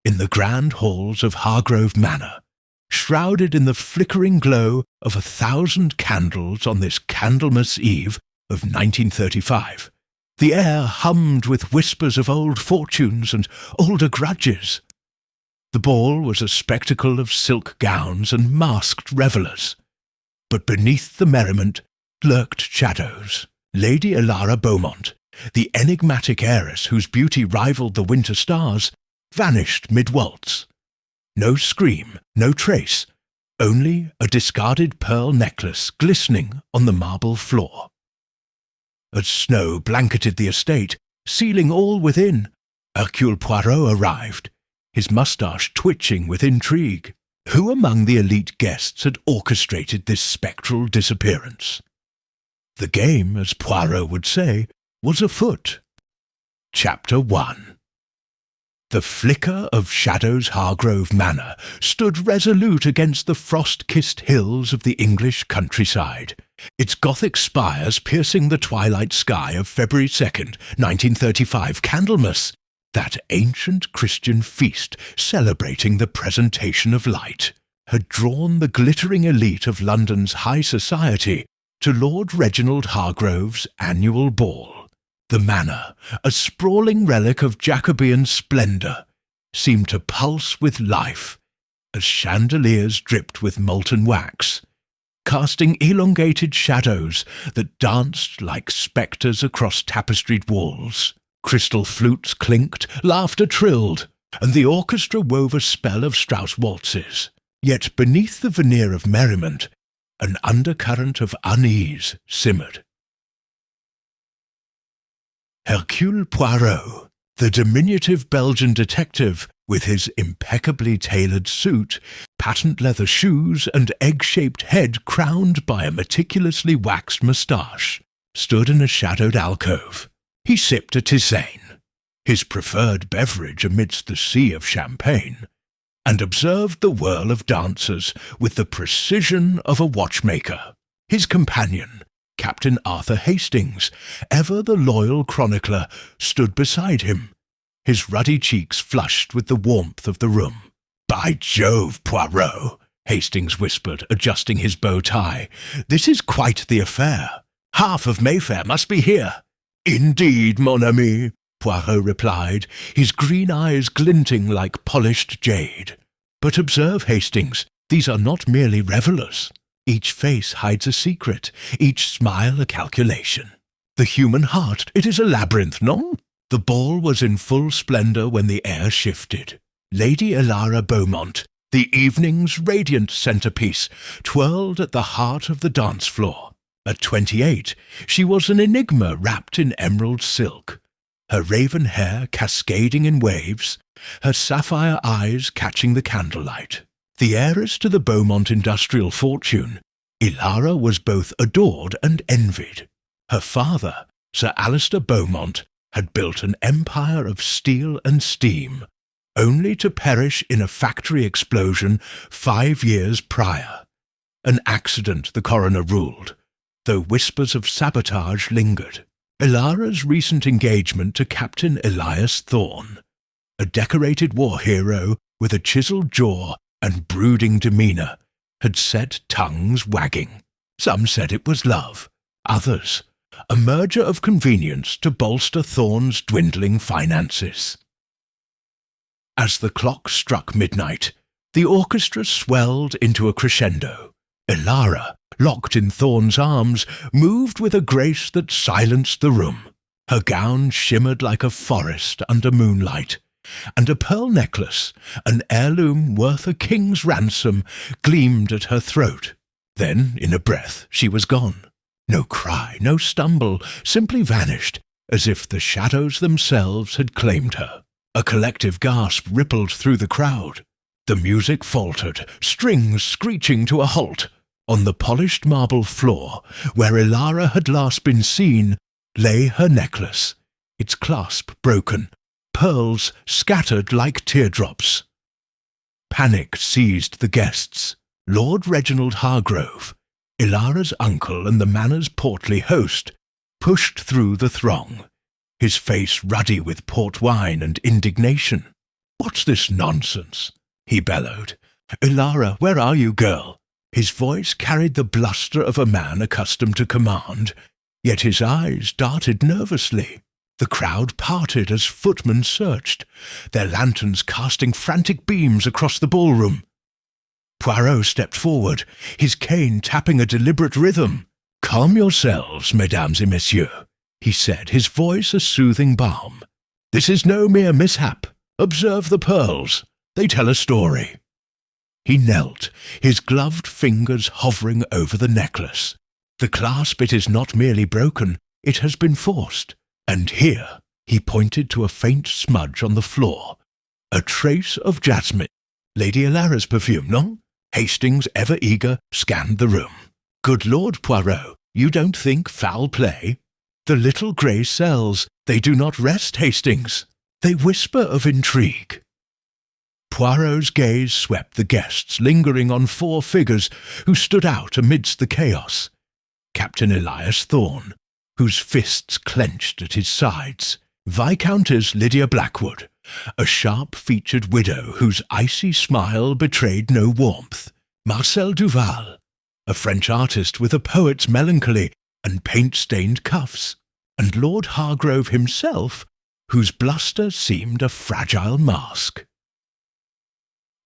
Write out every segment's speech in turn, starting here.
in the grand halls of Hargrove Manor, shrouded in the flickering glow of 1,000 candles on this Candlemas Eve of 1935. The air hummed with whispers of old fortunes and older grudges. The ball was a spectacle of silk gowns and masked revellers. But beneath the merriment lurked shadows. Lady Elara Beaumont, the enigmatic heiress whose beauty rivaled the winter stars, vanished mid-waltz. No scream, no trace, only a discarded pearl necklace glistening on the marble floor. As snow blanketed the estate, sealing all within, Hercule Poirot arrived, his moustache twitching with intrigue. Who among the elite guests had orchestrated this spectral disappearance? The game, as Poirot would say, was afoot. Chapter 1. The flicker of Shadow's Hargrove Manor stood resolute against the frost-kissed hills of the English countryside, its Gothic spires piercing the twilight sky of February 2nd, 1935 Candlemas, that ancient Christian feast celebrating the presentation of light, had drawn the glittering elite of London's high society to Lord Reginald Hargrove's annual ball. The manor, a sprawling relic of Jacobean splendour, seemed to pulse with life as chandeliers dripped with molten wax, casting elongated shadows that danced like spectres across tapestried walls. Crystal flutes clinked, laughter trilled, and the orchestra wove a spell of Strauss waltzes. Yet beneath the veneer of merriment, an undercurrent of unease simmered. Hercule Poirot, the diminutive Belgian detective, with his impeccably tailored suit, patent leather shoes, and egg-shaped head crowned by a meticulously waxed moustache, stood in a shadowed alcove. He sipped a tisane, his preferred beverage amidst the sea of champagne, and observed the whirl of dancers with the precision of a watchmaker. His companion, Captain Arthur Hastings, ever the loyal chronicler, stood beside him, his ruddy cheeks flushed with the warmth of the room. "By Jove, Poirot," Hastings whispered, adjusting his bow tie, "this is quite the affair. Half of Mayfair must be here." "Indeed, mon ami," Poirot replied, his green eyes glinting like polished jade. "But observe, Hastings, these are not merely revellers. Each face hides a secret, each smile a calculation. The human heart, it is a labyrinth, no?" The ball was in full splendour when the air shifted. Lady Elara Beaumont, the evening's radiant centrepiece, twirled at the heart of the dance floor. At 28, she was an enigma wrapped in emerald silk, her raven hair cascading in waves, her sapphire eyes catching the candlelight. The heiress to the Beaumont industrial fortune, Elara was both adored and envied. Her father, Sir Alistair Beaumont, had built an empire of steel and steam, only to perish in a factory explosion 5 years prior. An accident, the coroner ruled, though whispers of sabotage lingered. Elara's recent engagement to Captain Elias Thorne, a decorated war hero with a chiselled jaw and brooding demeanour, had set tongues wagging. Some said it was love, others a merger of convenience to bolster Thorne's dwindling finances. As the clock struck midnight, the orchestra swelled into a crescendo. Elara, locked in Thorne's arms, moved with a grace that silenced the room. Her gown shimmered like a forest under moonlight, and a pearl necklace, an heirloom worth a king's ransom, gleamed at her throat. Then, in a breath, she was gone. No cry, no stumble, simply vanished, as if the shadows themselves had claimed her. A collective gasp rippled through the crowd. The music faltered, strings screeching to a halt. On the polished marble floor, where Elara had last been seen, lay her necklace, its clasp broken, pearls scattered like teardrops. Panic seized the guests. Lord Reginald Hargrove, Elara's uncle and the manor's portly host, pushed through the throng, his face ruddy with port wine and indignation. "What's this nonsense?" he bellowed. "Ilara, where are you, girl?" His voice carried the bluster of a man accustomed to command, yet his eyes darted nervously. The crowd parted as footmen searched, their lanterns casting frantic beams across the ballroom. Poirot stepped forward, his cane tapping a deliberate rhythm. "Calm yourselves, mesdames et messieurs," he said, his voice a soothing balm. "This is no mere mishap. Observe the pearls. They tell a story." He knelt, his gloved fingers hovering over the necklace. "The clasp, it is not merely broken, it has been forced. And here," he pointed to a faint smudge on the floor, "a trace of jasmine. Lady Ilara's perfume, no?" Hastings, ever eager, scanned the room. "Good Lord, Poirot, you don't think foul play? The little grey cells, they do not rest, Hastings. They whisper of intrigue." Poirot's gaze swept the guests, lingering on four figures who stood out amidst the chaos. Captain Elias Thorne, whose fists clenched at his sides, Viscountess Lydia Blackwood, a sharp-featured widow whose icy smile betrayed no warmth, Marcel Duval, a French artist with a poet's melancholy and paint-stained cuffs, and Lord Hargrove himself, whose bluster seemed a fragile mask.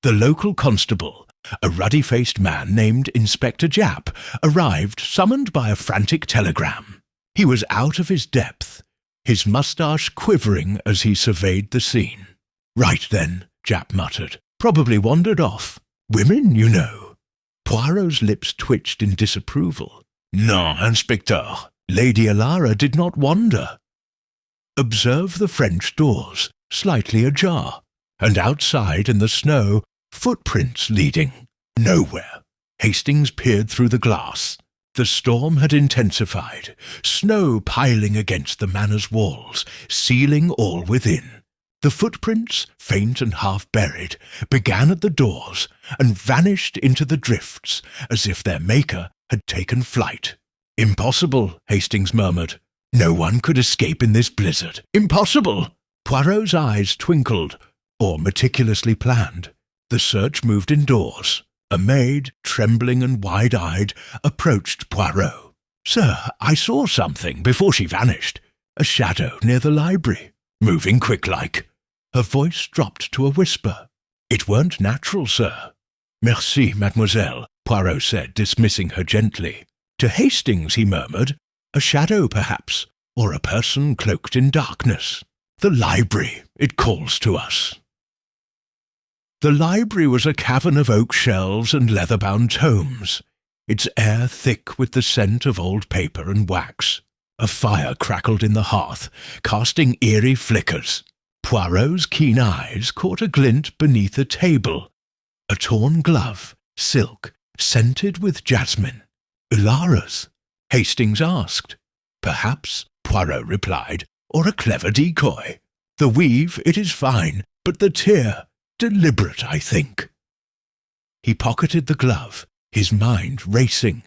The local constable, a ruddy-faced man named Inspector Japp, arrived, summoned by a frantic telegram. He was out of his depth, his moustache quivering as he surveyed the scene. "Right then," Japp muttered. "Probably wandered off. Women, you know." Poirot's lips twitched in disapproval. "Non, Inspecteur. Lady Ilara did not wander." Observe the French doors, slightly ajar, and outside in the snow, footprints leading. Nowhere. Hastings peered through the glass. The storm had intensified, snow piling against the manor's walls, sealing all within. The footprints, faint and half-buried, began at the doors and vanished into the drifts as if their maker had taken flight. "Impossible," Hastings murmured. "No one could escape in this blizzard. Impossible!" Poirot's eyes twinkled, or meticulously planned. The search moved indoors. A maid, trembling and wide-eyed, approached Poirot. "Sir, I saw something before she vanished. A shadow near the library, moving quick-like." Her voice dropped to a whisper. "It weren't natural, sir." "Merci, mademoiselle," Poirot said, dismissing her gently. To Hastings he murmured, "A shadow, perhaps, or a person cloaked in darkness. The library, it calls to us." The library was a cavern of oak shelves and leather-bound tomes, its air thick with the scent of old paper and wax. A fire crackled in the hearth, casting eerie flickers. Poirot's keen eyes caught a glint beneath a table. A torn glove, silk, scented with jasmine. "Ilara's?" Hastings asked. "Perhaps," Poirot replied, "or a clever decoy. The weave, it is fine, but the tear, deliberate, I think." He pocketed the glove, his mind racing.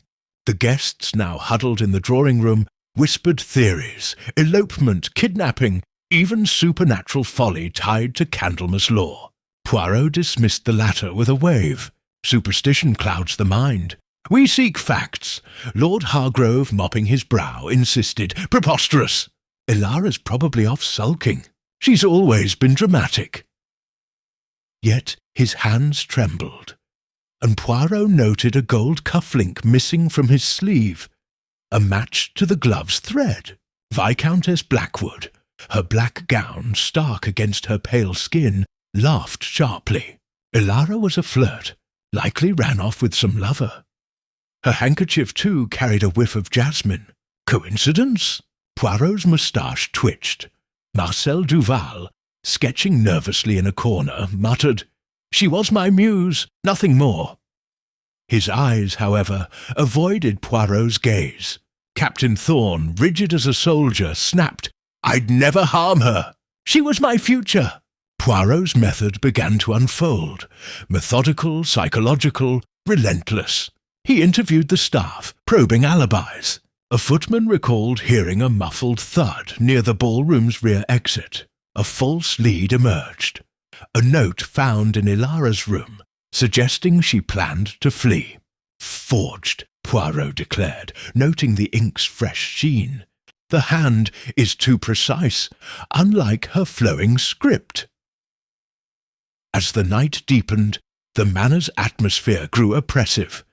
The guests, now huddled in the drawing-room, whispered theories, elopement, kidnapping, even supernatural folly tied to Candlemas law. Poirot dismissed the latter with a wave. Superstition clouds the mind. "We seek facts." Lord Hargrove, mopping his brow, insisted. "Preposterous! Ilara's probably off sulking. She's always been dramatic." Yet his hands trembled, and Poirot noted a gold cufflink missing from his sleeve, a match to the glove's thread. Viscountess Blackwood, her black gown stark against her pale skin, laughed sharply. Ilara was a flirt, likely ran off with some lover. Her handkerchief, too, carried a whiff of jasmine. Coincidence? Poirot's moustache twitched. Marcel Duval, sketching nervously in a corner, muttered, "She was my muse, nothing more." His eyes, however, avoided Poirot's gaze. Captain Thorne, rigid as a soldier, snapped, "I'd never harm her. She was my future." Poirot's method began to unfold, methodical, psychological, relentless. He interviewed the staff, probing alibis. A footman recalled hearing a muffled thud near the ballroom's rear exit. A false lead emerged. A note found in Ilara's room, suggesting she planned to flee. Forged, Poirot declared, noting the ink's fresh sheen. The hand is too precise, unlike her flowing script. As the night deepened, the manor's atmosphere grew oppressive,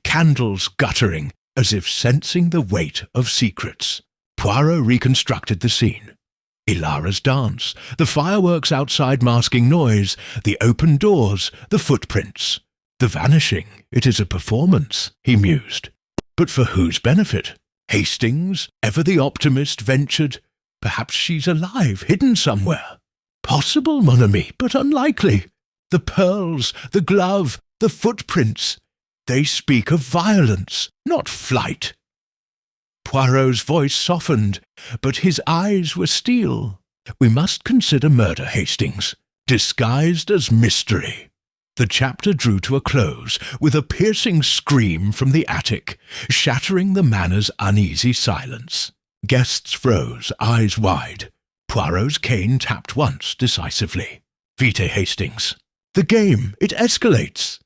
candles guttering as if sensing the weight of secrets. Poirot reconstructed the scene. Ilara's dance, the fireworks outside masking noise, the open doors, the footprints. The vanishing, it is a performance, he mused. But for whose benefit? Hastings, ever the optimist, ventured. Perhaps she's alive, hidden somewhere. Possible, mon ami, but unlikely. The pearls, the glove, the footprints. They speak of violence, not flight. Poirot's voice softened, but his eyes were steel. We must consider murder, Hastings, disguised as mystery. The chapter drew to a close with a piercing scream from the attic, shattering the manor's uneasy silence. Guests froze, eyes wide. Poirot's cane tapped once decisively. Vite, Hastings. The game, it escalates.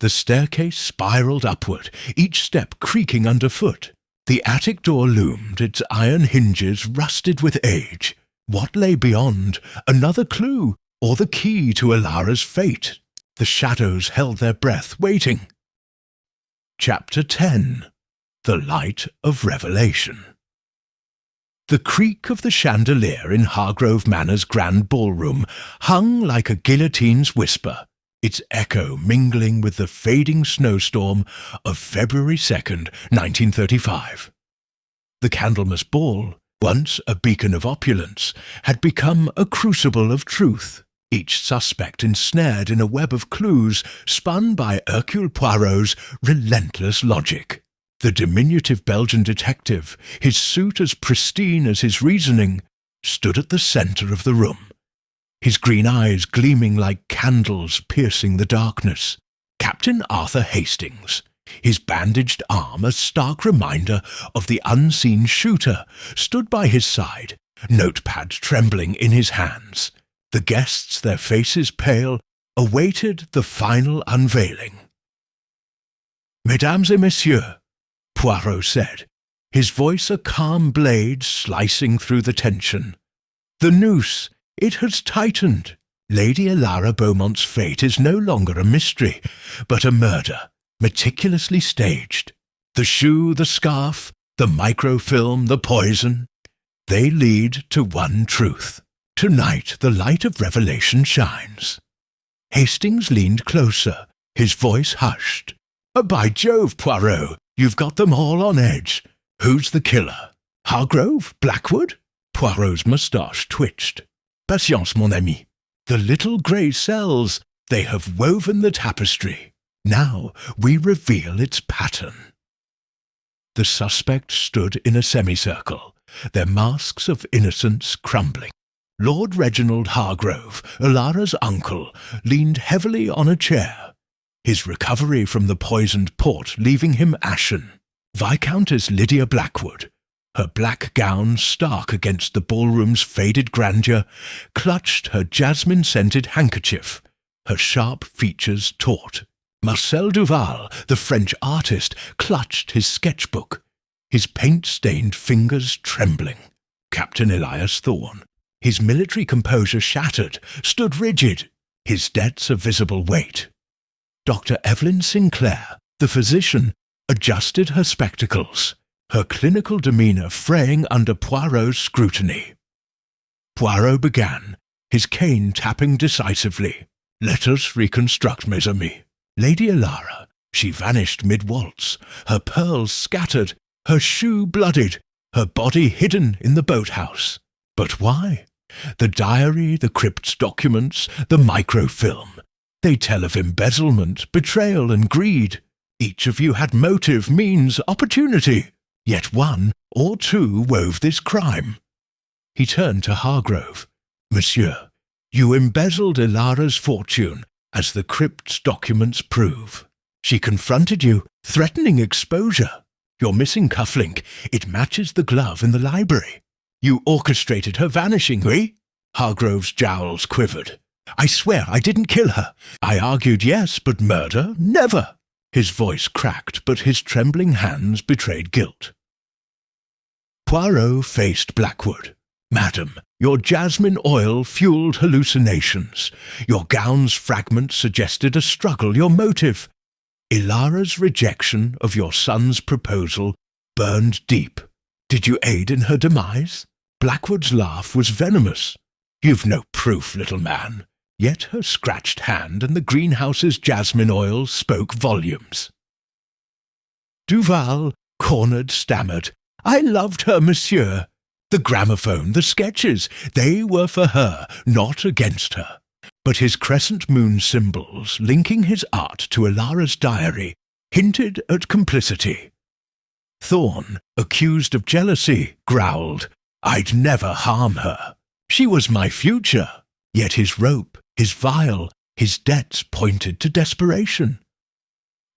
The staircase spiraled upward, each step creaking underfoot. The attic door loomed, its iron hinges rusted with age. What lay beyond? Another clue, or the key to Ilara's fate? The shadows held their breath, waiting. Chapter 10. The Light of Revelation. The creak of the chandelier in Hargrove Manor's grand ballroom hung like a guillotine's whisper, its echo mingling with the fading snowstorm of February 2nd, 1935. The Candlemas Ball, once a beacon of opulence, had become a crucible of truth, each suspect ensnared in a web of clues spun by Hercule Poirot's relentless logic. The diminutive Belgian detective, his suit as pristine as his reasoning, stood at the centre of the room, his green eyes gleaming like candles piercing the darkness. Captain Arthur Hastings, his bandaged arm a stark reminder of the unseen shooter, stood by his side, notepad trembling in his hands. The guests, their faces pale, awaited the final unveiling. "Mesdames et messieurs," Poirot said, his voice a calm blade slicing through the tension. "The noose, it has tightened. Lady Ilara Beaumont's fate is no longer a mystery, but a murder, meticulously staged. The shoe, the scarf, the microfilm, the poison, they lead to one truth. Tonight the light of revelation shines." Hastings leaned closer, his voice hushed. "By Jove, Poirot, you've got them all on edge. Who's the killer? Hargrove? Blackwood?" Poirot's moustache twitched. "Patience, mon ami. The little grey cells, they have woven the tapestry. Now we reveal its pattern." The suspects stood in a semicircle, their masks of innocence crumbling. Lord Reginald Hargrove, Ilara's uncle, leaned heavily on a chair, his recovery from the poisoned port leaving him ashen. Viscountess Lydia Blackwood, her black gown stark against the ballroom's faded grandeur, clutched her jasmine-scented handkerchief, her sharp features taut. Marcel Duval, the French artist, clutched his sketchbook, his paint-stained fingers trembling. Captain Elias Thorne, his military composure shattered, stood rigid, his debts a visible weight. Dr. Evelyn Sinclair, the physician, adjusted her spectacles, her clinical demeanour fraying under Poirot's scrutiny. Poirot began, his cane tapping decisively. "Let us reconstruct, mes amis. Lady Ilara, she vanished mid-waltz, her pearls scattered, her shoe bloodied, her body hidden in the boathouse. But why? The diary, the crypt's documents, the microfilm. They tell of embezzlement, betrayal, and greed. Each of you had motive, means, opportunity. Yet one or two wove this crime." He turned to Hargrove. "Monsieur, you embezzled Ilara's fortune, as the crypt's documents prove. She confronted you, threatening exposure. Your missing cufflink, it matches the glove in the library. You orchestrated her vanishing, oui?" Hargrove's jowls quivered. I swear I didn't kill her. I argued yes, but murder, never. His voice cracked, but his trembling hands betrayed guilt. Poirot faced Blackwood. Madam, your jasmine oil fueled hallucinations. Your gown's fragments suggested a struggle, your motive. Ilara's rejection of your son's proposal burned deep. Did you aid in her demise? Blackwood's laugh was venomous. You've no proof, little man. Yet her scratched hand and the greenhouse's jasmine oil spoke volumes. Duval, cornered, stammered, I loved her, monsieur. The gramophone, the sketches, they were for her, not against her. But his crescent moon symbols, linking his art to Ilara's diary, hinted at complicity. Thorn, accused of jealousy, growled, I'd never harm her. She was my future. Yet his rope, his vial, his debts pointed to desperation.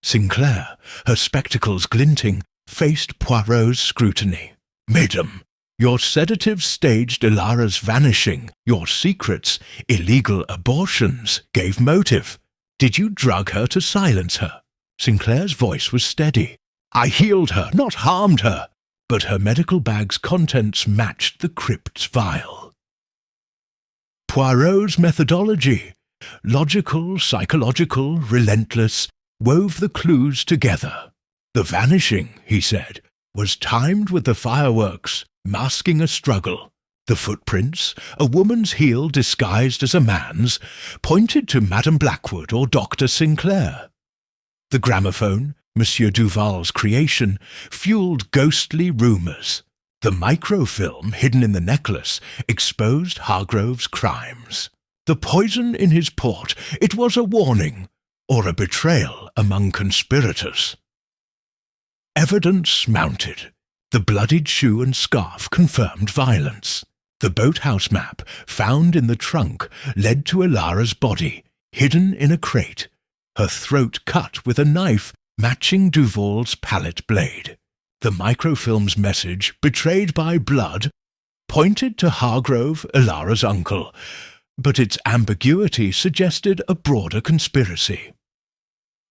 Sinclair, her spectacles glinting, faced Poirot's scrutiny. Madam, your sedatives staged Ilara's vanishing. Your secrets, illegal abortions, gave motive. Did you drug her to silence her? Sinclair's voice was steady. I healed her, not harmed her. But her medical bag's contents matched the crypt's vial. Poirot's methodology, logical, psychological, relentless, wove the clues together. The vanishing, he said, was timed with the fireworks, masking a struggle. The footprints, a woman's heel disguised as a man's, pointed to Madame Blackwood or Dr. Sinclair. The gramophone, Monsieur Duval's creation, fueled ghostly rumours. The microfilm hidden in the necklace exposed Hargrove's crimes. The poison in his port, it was a warning, or a betrayal among conspirators. Evidence mounted. The bloodied shoe and scarf confirmed violence. The boathouse map, found in the trunk, led to Ilara's body, hidden in a crate, her throat cut with a knife matching Duval's palette blade. The microfilm's message, betrayed by blood, pointed to Hargrove, Ilara's uncle, but its ambiguity suggested a broader conspiracy.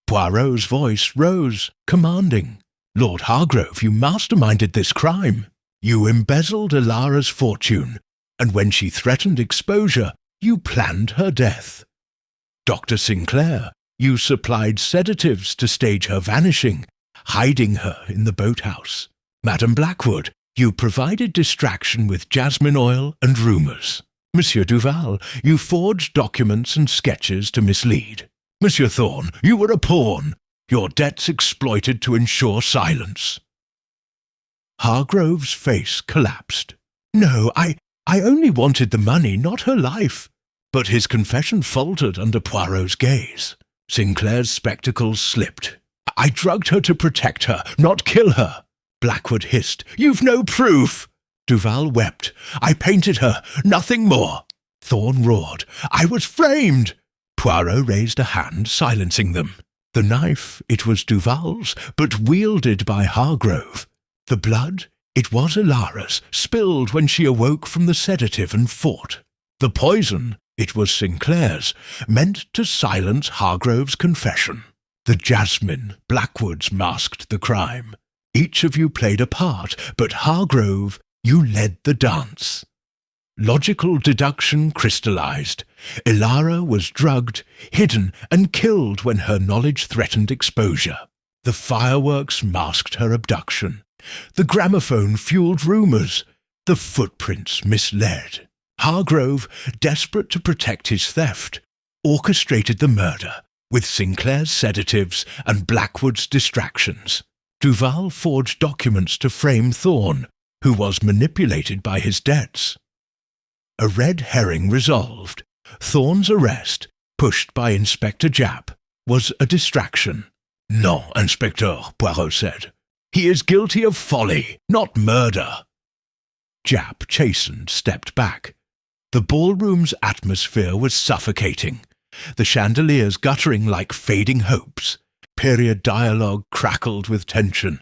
Poirot's voice rose, commanding. Lord Hargrove, you masterminded this crime. You embezzled Ilara's fortune, and when she threatened exposure, you planned her death. Dr. Sinclair, you supplied sedatives to stage her vanishing, hiding her in the boathouse. Madame Blackwood, you provided distraction with jasmine oil and rumours. Monsieur Duval, you forged documents and sketches to mislead. Monsieur Thorn, you were a pawn. Your debts exploited to ensure silence. Hargrove's face collapsed. No, I only wanted the money, not her life. But his confession faltered under Poirot's gaze. Sinclair's spectacles slipped. I drugged her to protect her, not kill her. Blackwood hissed. You've no proof. Duval wept. I painted her, nothing more. Thorn roared. I was framed. Poirot raised a hand, silencing them. The knife, it was Duval's, but wielded by Hargrove. The blood, it was Ilara's, spilled when she awoke from the sedative and fought. The poison, it was Sinclair's, meant to silence Hargrove's confession. The jasmine, Blackwood's, masked the crime. Each of you played a part, but Hargrove, you led the dance. Logical deduction crystallized. Ilara was drugged, hidden, and killed when her knowledge threatened exposure. The fireworks masked her abduction. The gramophone fueled rumors. The footprints misled. Hargrove, desperate to protect his theft, orchestrated the murder with Sinclair's sedatives and Blackwood's distractions. Duval forged documents to frame Thorn, who was manipulated by his debts. A red herring resolved. Thorn's arrest, pushed by Inspector Japp, was a distraction. Non, Inspecteur, Poirot said. He is guilty of folly, not murder. Japp, chastened, stepped back. The ballroom's atmosphere was suffocating, the chandeliers guttering like fading hopes. Period dialogue crackled with tension.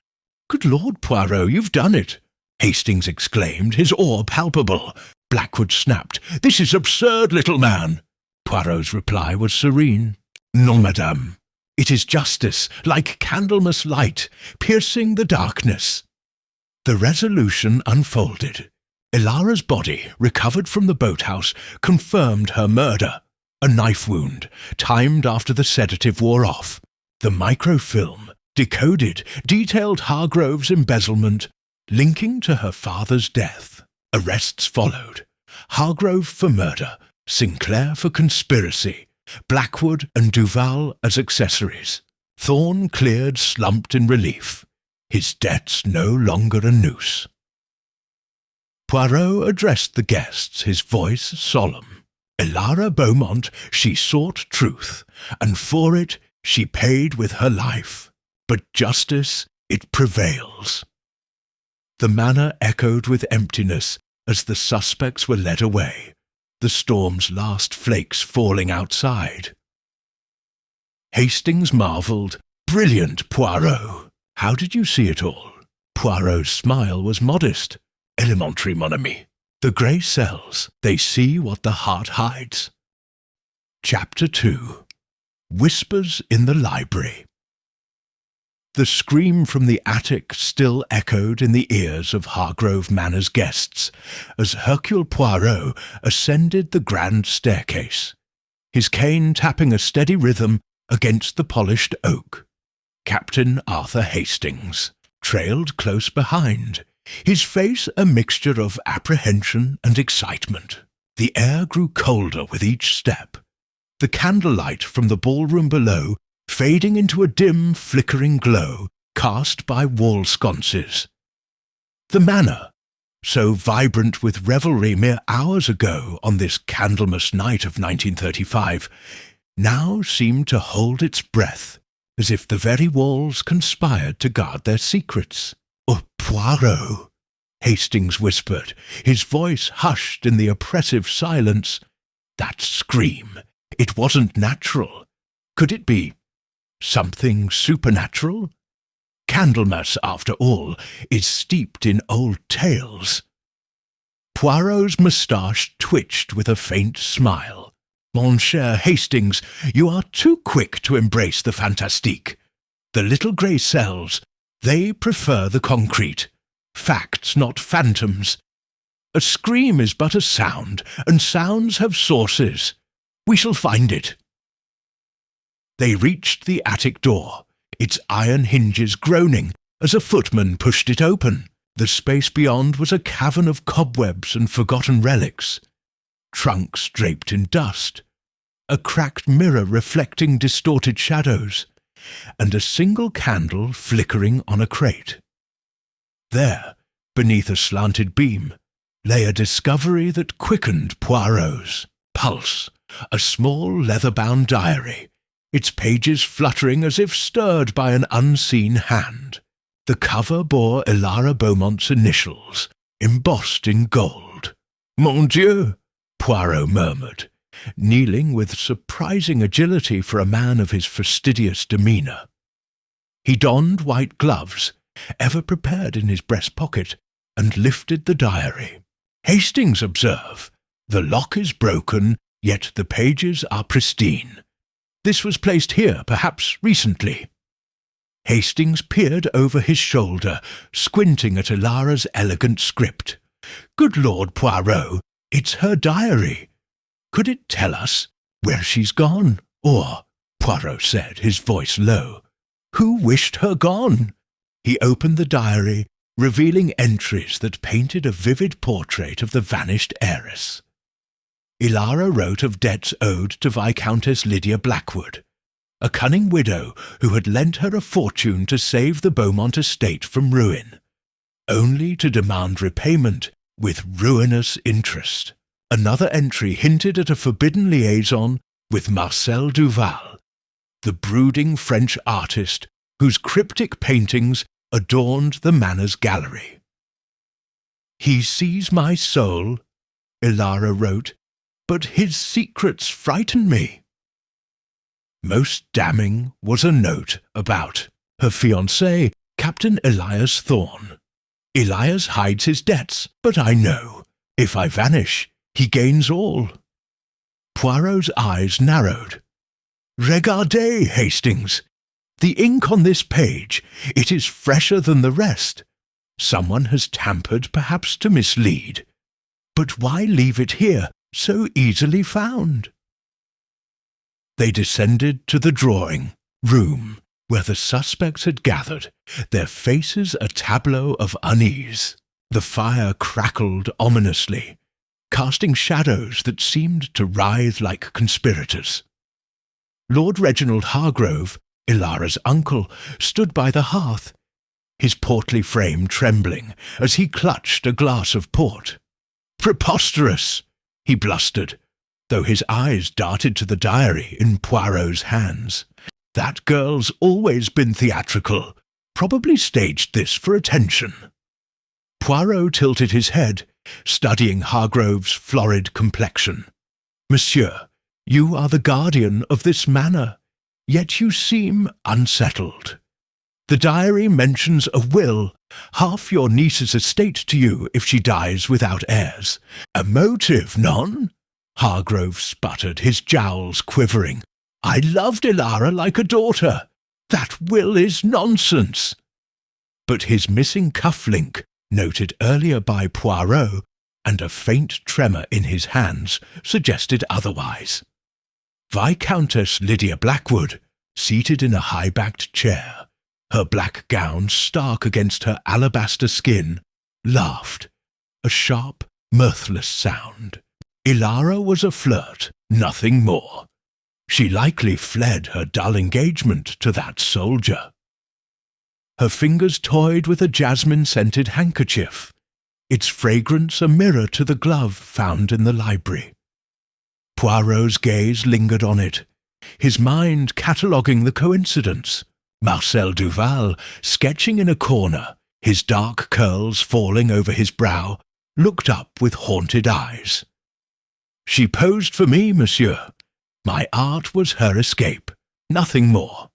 Good Lord, Poirot, you've done it, Hastings exclaimed, his awe palpable. Blackwood snapped. This is absurd, little man. Poirot's reply was serene. Non, madame. It is justice, like Candlemas light, piercing the darkness. The resolution unfolded. Ilara's body, recovered from the boathouse, confirmed her murder. A knife wound, timed after the sedative wore off. The microfilm, decoded, detailed Hargrove's embezzlement, linking to her father's death. Arrests followed. Hargrove for murder, Sinclair for conspiracy, Blackwood and Duval as accessories. Thorne cleared, slumped in relief. His debts no longer a noose. Poirot addressed the guests, his voice solemn. Ilara Beaumont, she sought truth, and for it she paid with her life. But justice, it prevails. The manor echoed with emptiness as the suspects were led away, the storm's last flakes falling outside. Hastings marvelled, "Brilliant, Poirot! How did you see it all?" Poirot's smile was modest. "Elementary, mon ami. The grey cells, they see what the heart hides." Chapter 2. Whispers in the Library. The scream from the attic still echoed in the ears of Hargrove Manor's guests as Hercule Poirot ascended the grand staircase, his cane tapping a steady rhythm against the polished oak. Captain Arthur Hastings trailed close behind, his face a mixture of apprehension and excitement. The air grew colder with each step, the candlelight from the ballroom below fading into a dim, flickering glow cast by wall sconces. The manor, so vibrant with revelry mere hours ago on this Candlemas night of 1935, now seemed to hold its breath, as if the very walls conspired to guard their secrets. "Oh, Poirot," Hastings whispered, his voice hushed in the oppressive silence. That scream, it wasn't natural. Could it be something supernatural? Candlemas, after all, is steeped in old tales. Poirot's moustache twitched with a faint smile. "Mon cher Hastings, you are too quick to embrace the fantastique. The little grey cells, they prefer the concrete. Facts, not phantoms. A scream is but a sound, and sounds have sources. We shall find it." They reached the attic door, its iron hinges groaning as a footman pushed it open. The space beyond was a cavern of cobwebs and forgotten relics. Trunks draped in dust, a cracked mirror reflecting distorted shadows, and a single candle flickering on a crate. There, beneath a slanted beam, lay a discovery that quickened Poirot's pulse, a small leather-bound diary, its pages fluttering as if stirred by an unseen hand. The cover bore Ilara Beaumont's initials, embossed in gold. "Mon Dieu!" Poirot murmured, kneeling with surprising agility for a man of his fastidious demeanour. He donned white gloves, ever prepared in his breast pocket, and lifted the diary. "Hastings, observe, the lock is broken, yet the pages are pristine. This was placed here, perhaps recently." Hastings peered over his shoulder, squinting at Ilara's elegant script. "Good Lord, Poirot, it's her diary. Could it tell us where she's gone? Or," Poirot said, his voice low, "who wished her gone?" He opened the diary, revealing entries that painted a vivid portrait of the vanished heiress. Ilara wrote of debts owed to Viscountess Lydia Blackwood, a cunning widow who had lent her a fortune to save the Beaumont estate from ruin, only to demand repayment with ruinous interest. Another entry hinted at a forbidden liaison with Marcel Duval, the brooding French artist whose cryptic paintings adorned the manor's gallery. "He sees my soul," Ilara wrote, "but his secrets frighten me." Most damning was a note about her fiancé, Captain Elias Thorne. "Elias hides his debts, but I know, if I vanish, he gains all." Poirot's eyes narrowed. "Regardez, Hastings! The ink on this page, it is fresher than the rest. Someone has tampered, perhaps to mislead. But why leave it here, so easily found?" They descended to the drawing-room, where the suspects had gathered, their faces a tableau of unease. The fire crackled ominously, casting shadows that seemed to writhe like conspirators. Lord Reginald Hargrove, Ilara's uncle, stood by the hearth, his portly frame trembling as he clutched a glass of port. "Preposterous!" he blustered, though his eyes darted to the diary in Poirot's hands. "That girl's always been theatrical, probably staged this for attention." Poirot tilted his head, studying Hargrove's florid complexion. "Monsieur, you are the guardian of this manor, yet you seem unsettled. The diary mentions a will, half your niece's estate to you if she dies without heirs. A motive, none?" Hargrove sputtered, his jowls quivering. "I loved Ilara like a daughter. That will is nonsense." But his missing cuff-link, noted earlier by Poirot, and a faint tremor in his hands, suggested otherwise. Viscountess Lydia Blackwood, seated in a high-backed chair, her black gown stark against her alabaster skin, laughed, a sharp, mirthless sound. Ilara was a flirt, nothing more. She likely fled her dull engagement to that soldier. Her fingers toyed with a jasmine-scented handkerchief, its fragrance a mirror to the glove found in the library. Poirot's gaze lingered on it, his mind cataloguing the coincidence. Marcel Duval, sketching in a corner, his dark curls falling over his brow, looked up with haunted eyes. "She posed for me, monsieur. My art was her escape, nothing more."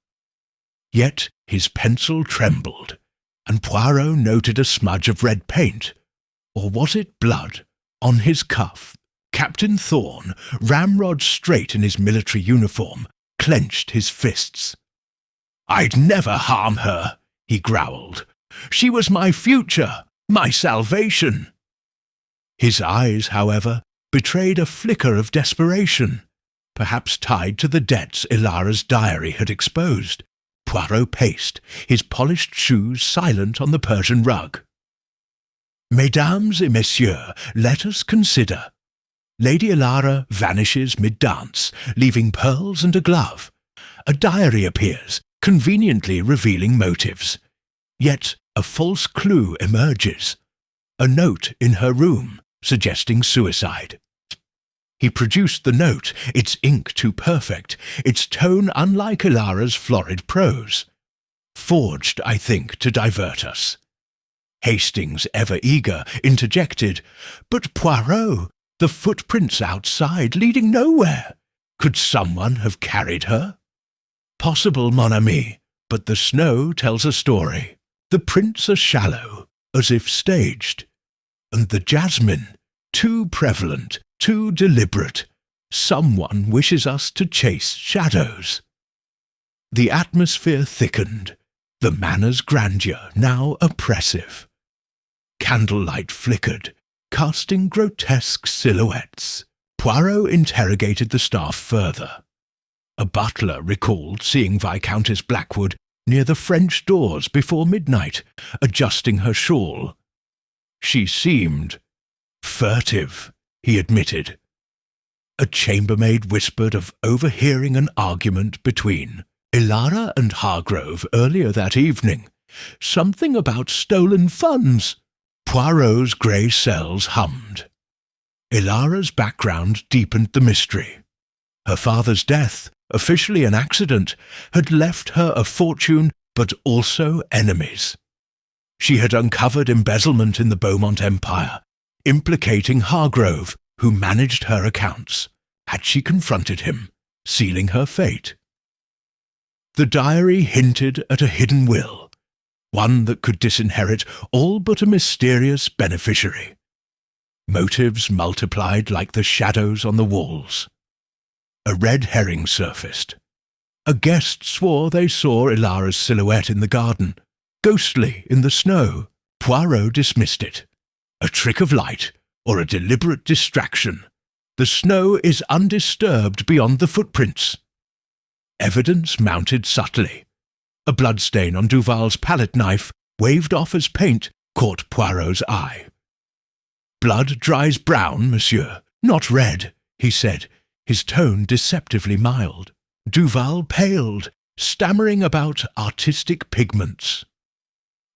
Yet his pencil trembled, and Poirot noted a smudge of red paint, or was it blood, on his cuff. Captain Thorne, ramrod straight in his military uniform, clenched his fists. "I'd never harm her," he growled. "She was my future, my salvation." His eyes, however, betrayed a flicker of desperation, perhaps tied to the debts Ilara's diary had exposed. Poirot paced, his polished shoes silent on the Persian rug. "Mesdames et messieurs, let us consider. Lady Ilara vanishes mid-dance, leaving pearls and a glove. A diary appears, conveniently revealing motives. Yet a false clue emerges. A note in her room, suggesting suicide." He produced the note, its ink too perfect, its tone unlike Ilara's florid prose. "Forged, I think, to divert us." Hastings, ever eager, interjected, "But Poirot, the footprints outside, leading nowhere. Could someone have carried her?" "Possible, mon ami, but the snow tells a story. The prints are shallow, as if staged. And the jasmine, too prevalent, too deliberate. Someone wishes us to chase shadows." The atmosphere thickened, the manor's grandeur now oppressive. Candlelight flickered, casting grotesque silhouettes. Poirot interrogated the staff further. A butler recalled seeing Viscountess Blackwood near the French doors before midnight, adjusting her shawl. "She seemed furtive," he admitted. A chambermaid whispered of overhearing an argument between Ilara and Hargrove earlier that evening. Something about stolen funds. Poirot's grey cells hummed. Ilara's background deepened the mystery. Her father's death, officially an accident, had left her a fortune but also enemies. She had uncovered embezzlement in the Beaumont Empire, implicating Hargrove, who managed her accounts. Had she confronted him, sealing her fate? The diary hinted at a hidden will, one that could disinherit all but a mysterious beneficiary. Motives multiplied like the shadows on the walls. A red herring surfaced. A guest swore they saw Ilara's silhouette in the garden, ghostly in the snow. Poirot dismissed it. A trick of light, or a deliberate distraction. The snow is undisturbed beyond the footprints. Evidence mounted subtly. A bloodstain on Duval's palette knife, waved off as paint, caught Poirot's eye. "Blood dries brown, monsieur, not red," he said, his tone deceptively mild. Duval paled, stammering about artistic pigments.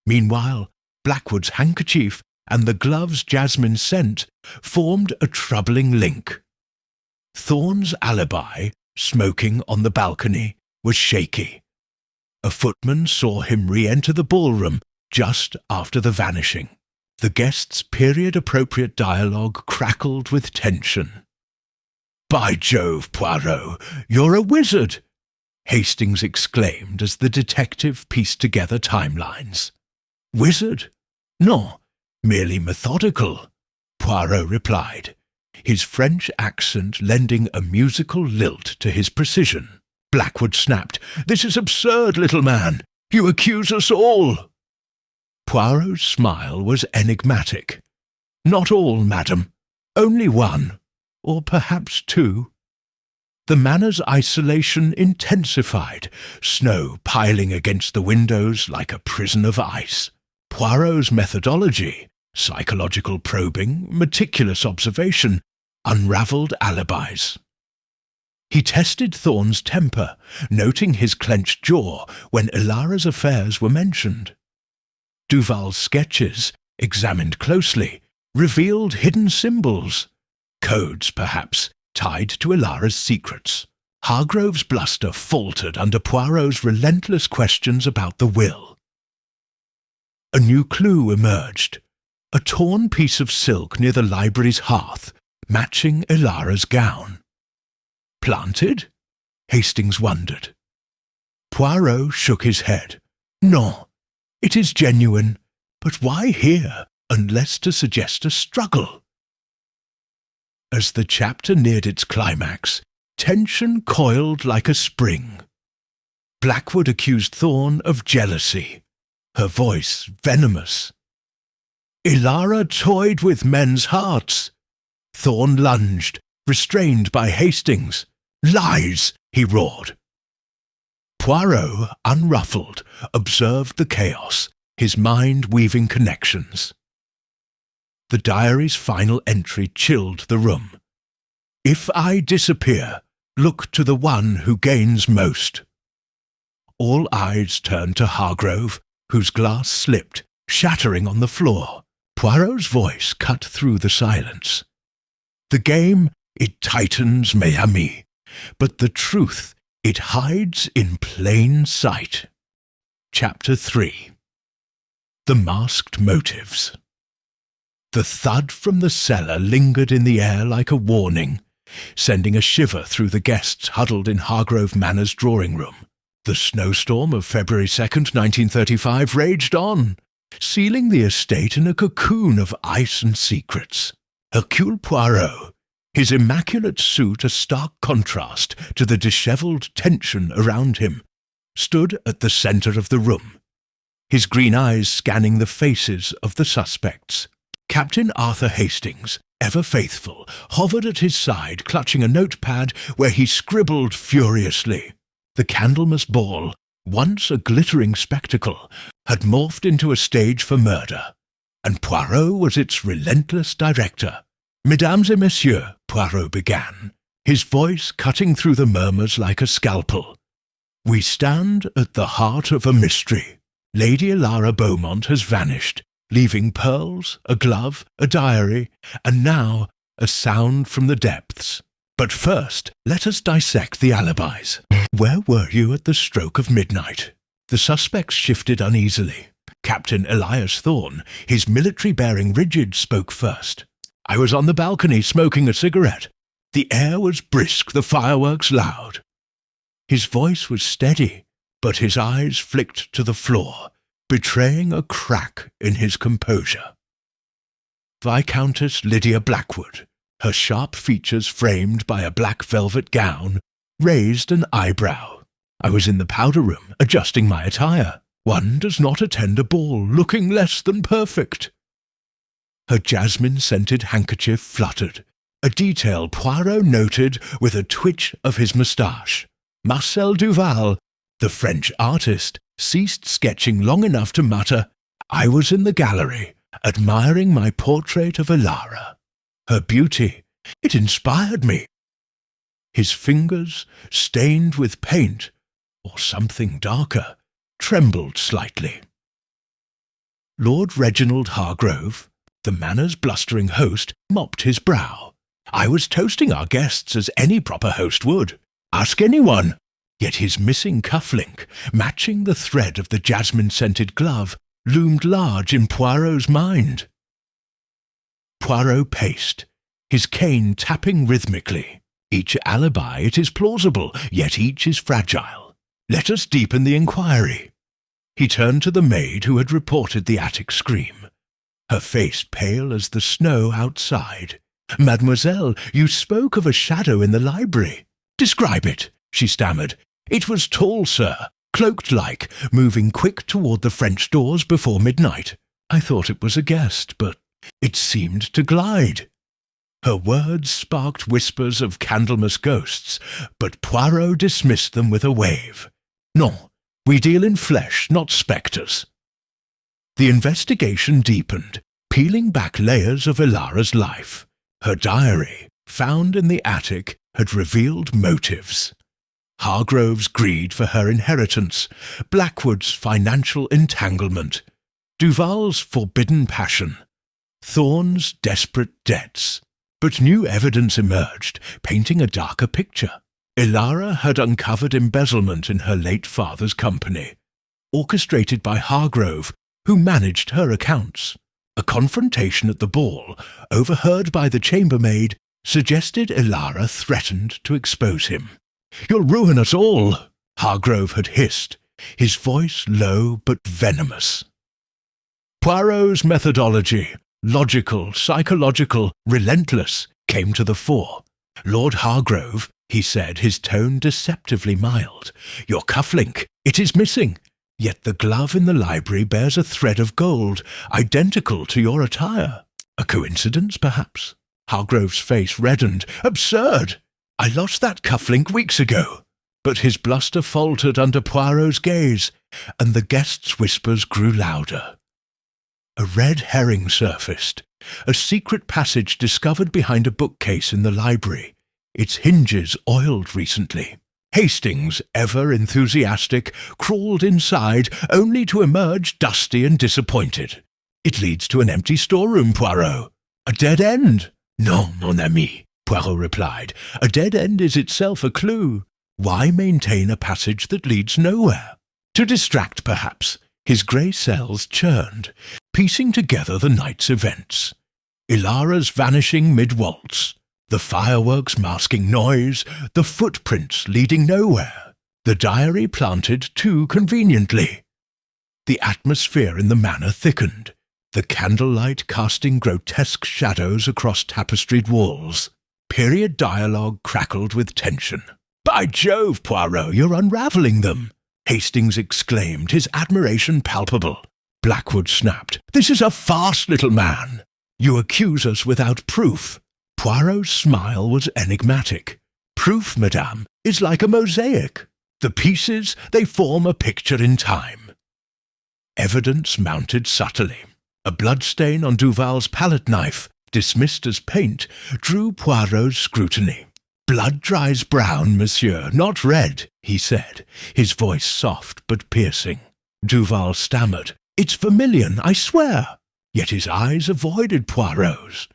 Meanwhile, Blackwood's handkerchief and the glove's jasmine scent formed a troubling link. Thorne's alibi, smoking on the balcony, was shaky. A footman saw him re-enter the ballroom just after the vanishing. The guests' period-appropriate dialogue crackled with tension. "By Jove, Poirot, you're a wizard!" Hastings exclaimed as the detective pieced together timelines. "Wizard? No, merely methodical," Poirot replied, his French accent lending a musical lilt to his precision. Blackwood snapped, "This is absurd, little man! You accuse us all!" Poirot's smile was enigmatic. "Not all, madam. Only one. Or perhaps two." The manor's isolation intensified, snow piling against the windows like a prison of ice. Poirot's methodology, psychological probing, meticulous observation, unravelled alibis. He tested Thorne's temper, noting his clenched jaw when Ilara's affairs were mentioned. Duval's sketches, examined closely, revealed hidden symbols. Codes, perhaps, tied to Ilara's secrets. Hargrove's bluster faltered under Poirot's relentless questions about the will. A new clue emerged. A torn piece of silk near the library's hearth, matching Ilara's gown. Planted? Hastings wondered. Poirot shook his head. "No, it is genuine, but why here, unless to suggest a struggle?" As the chapter neared its climax, tension coiled like a spring. Blackwood accused Thorne of jealousy, her voice venomous. "Ilara toyed with men's hearts." Thorne lunged, restrained by Hastings. "Lies!" he roared. Poirot, unruffled, observed the chaos, his mind weaving connections. The diary's final entry chilled the room. "If I disappear, look to the one who gains most." All eyes turned to Hargrove, whose glass slipped, shattering on the floor. Poirot's voice cut through the silence. "The game, it tightens, mes amis, but the truth, it hides in plain sight." Chapter 3. The Masked Motives. The thud from the cellar lingered in the air like a warning, sending a shiver through the guests huddled in Hargrove Manor's drawing-room. The snowstorm of February 2nd, 1935 raged on, sealing the estate in a cocoon of ice and secrets. Hercule Poirot, his immaculate suit a stark contrast to the dishevelled tension around him, stood at the centre of the room, his green eyes scanning the faces of the suspects. Captain Arthur Hastings, ever faithful, hovered at his side, clutching a notepad where he scribbled furiously. The Candlemas Ball, once a glittering spectacle, had morphed into a stage for murder, and Poirot was its relentless director. "Mesdames et messieurs," Poirot began, his voice cutting through the murmurs like a scalpel. "We stand at the heart of a mystery. Lady Ilara Beaumont has vanished, leaving pearls, a glove, a diary, and now a sound from the depths. But first, let us dissect the alibis. Where were you at the stroke of midnight?" The suspects shifted uneasily. Captain Elias Thorne, his military bearing rigid, spoke first. "I was on the balcony smoking a cigarette. The air was brisk, the fireworks loud." His voice was steady, but his eyes flicked to the floor, betraying a crack in his composure. "Viscountess Lydia Blackwood," her sharp features framed by a black velvet gown, raised an eyebrow. I was in the powder room, adjusting my attire. One does not attend a ball looking less than perfect. Her jasmine-scented handkerchief fluttered, a detail Poirot noted with a twitch of his moustache. Marcel Duval, the French artist, ceased sketching long enough to mutter, "I was in the gallery, admiring my portrait of Elara. Her beauty, it inspired me." His fingers, stained with paint, or something darker, trembled slightly. Lord Reginald Hargrove, the Manor's blustering host, mopped his brow. I was toasting our guests as any proper host would. Ask anyone. Yet his missing cufflink, matching the thread of the jasmine-scented glove, loomed large in Poirot's mind. Poirot paced, his cane tapping rhythmically. Each alibi, it is plausible, yet each is fragile. Let us deepen the inquiry. He turned to the maid who had reported the attic scream, her face pale as the snow outside. "Mademoiselle, you spoke of a shadow in the library. Describe it," she stammered. "It was tall, sir, cloaked-like, moving quick toward the French doors before midnight. I thought it was a guest, but it seemed to glide." Her words sparked whispers of Candlemas ghosts, but Poirot dismissed them with a wave. "Non, we deal in flesh, not spectres." The investigation deepened, peeling back layers of Elara's life. Her diary, found in the attic, had revealed motives. Hargrove's greed for her inheritance, Blackwood's financial entanglement, Duval's forbidden passion, Thorne's desperate debts. But new evidence emerged, painting a darker picture. Elara had uncovered embezzlement in her late father's company, orchestrated by Hargrove, who managed her accounts. A confrontation at the ball, overheard by the chambermaid, suggested Elara threatened to expose him. "You'll ruin us all," Hargrove had hissed, his voice low but venomous. Poirot's methodology, logical, psychological, relentless, came to the fore. "Lord Hargrove," he said, his tone deceptively mild, "your cufflink, it is missing. Yet the glove in the library bears a thread of gold, identical to your attire. A coincidence, perhaps?" Hargrove's face reddened. "Absurd! I lost that cufflink weeks ago." But his bluster faltered under Poirot's gaze, and the guest's whispers grew louder. A red herring surfaced, a secret passage discovered behind a bookcase in the library, its hinges oiled recently. Hastings, ever enthusiastic, crawled inside, only to emerge dusty and disappointed. "It leads to an empty storeroom, Poirot. A dead end." "Non, mon ami," Poirot replied. "A dead end is itself a clue. Why maintain a passage that leads nowhere? To distract, perhaps." His grey cells churned, piecing together the night's events. Elara's vanishing mid-waltz, the fireworks masking noise, the footprints leading nowhere, the diary planted too conveniently. The atmosphere in the manor thickened, the candlelight casting grotesque shadows across tapestried walls. Period dialogue crackled with tension. "By Jove, Poirot, you're unravelling them!" Hastings exclaimed, his admiration palpable. Blackwood snapped. "This is a farce, little man. You accuse us without proof." Poirot's smile was enigmatic. "Proof, madame, is like a mosaic. The pieces, they form a picture in time." Evidence mounted subtly. A bloodstain on Duval's palette knife, dismissed as paint, drew Poirot's scrutiny. "Blood dries brown, monsieur, not red," he said, his voice soft but piercing. Duval stammered. "It's vermilion, I swear." Yet his eyes avoided Poirot's,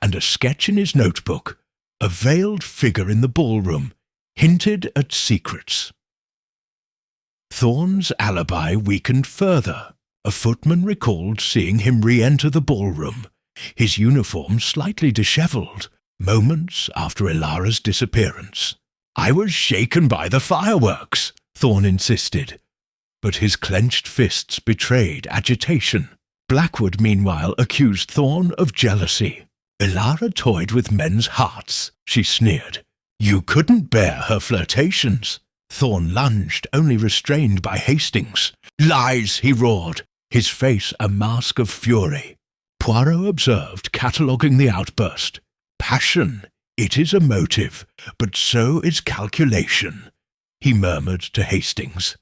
and a sketch in his notebook, a veiled figure in the ballroom, hinted at secrets. Thorne's alibi weakened further. A footman recalled seeing him re-enter the ballroom, his uniform slightly dishevelled, moments after Elara's disappearance. "I was shaken by the fireworks," Thorne insisted, but his clenched fists betrayed agitation. Blackwood, meanwhile, accused Thorne of jealousy. Elara toyed with men's hearts, she sneered. You couldn't bear her flirtations. Thorn lunged, only restrained by Hastings. Lies, he roared, his face a mask of fury. Poirot observed, cataloguing the outburst. Passion, it is a motive, but so is calculation, he murmured to Hastings.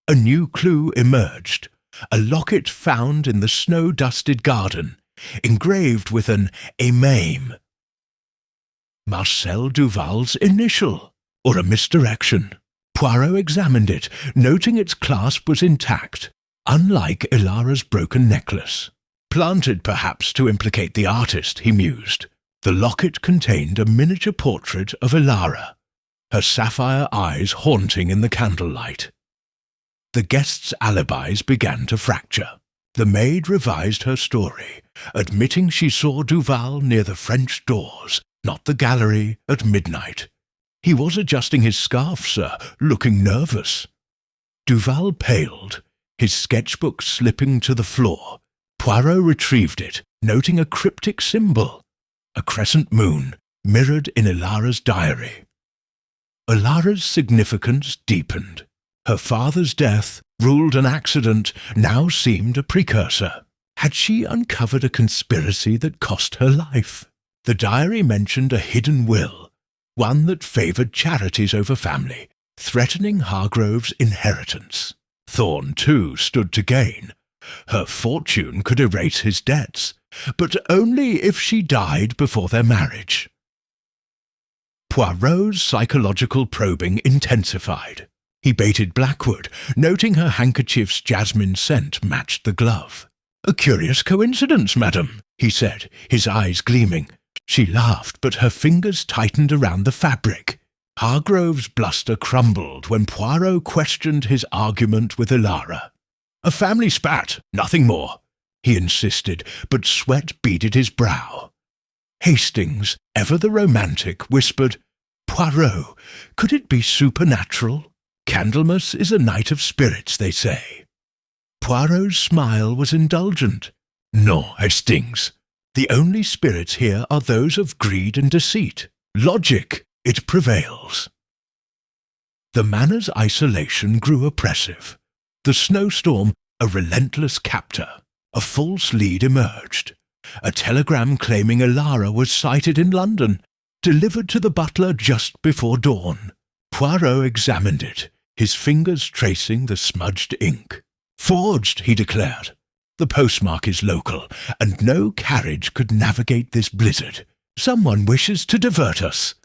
A new clue emerged, a locket found in the snow-dusted garden, engraved with an aimame. Marcel Duval's initial, or a misdirection. Poirot examined it, noting its clasp was intact, unlike Elara's broken necklace. Planted perhaps to implicate the artist, he mused. The locket contained a miniature portrait of Elara, her sapphire eyes haunting in the candlelight. The guests' alibis began to fracture. The maid revised her story, admitting she saw Duval near the French doors, not the gallery, at midnight. He was adjusting his scarf, sir, looking nervous. Duval paled, his sketchbook slipping to the floor. Poirot retrieved it, noting a cryptic symbol, a crescent moon, mirrored in Elara's diary. Elara's significance deepened. Her father's death, ruled an accident, now seemed a precursor. Had she uncovered a conspiracy that cost her life? The diary mentioned a hidden will, one that favoured charities over family, threatening Hargrove's inheritance. Thorn, too, stood to gain. Her fortune could erase his debts, but only if she died before their marriage. Poirot's psychological probing intensified. He baited Blackwood, noting her handkerchief's jasmine scent matched the glove. "A curious coincidence, madam," he said, his eyes gleaming. She laughed, but her fingers tightened around the fabric. Hargrove's bluster crumbled when Poirot questioned his argument with Elara. "A family spat, nothing more," he insisted, but sweat beaded his brow. Hastings, ever the romantic, whispered, "Poirot, could it be supernatural? Candlemas is a night of spirits, they say." Poirot's smile was indulgent. "No, Hastings. The only spirits here are those of greed and deceit. Logic, it prevails." The manor's isolation grew oppressive. The snowstorm, a relentless captor. A false lead emerged. A telegram claiming Elara was sighted in London, delivered to the butler just before dawn. Poirot examined it, his fingers tracing the smudged ink. "Forged," he declared. "The postmark is local, and no carriage could navigate this blizzard. Someone wishes to divert us."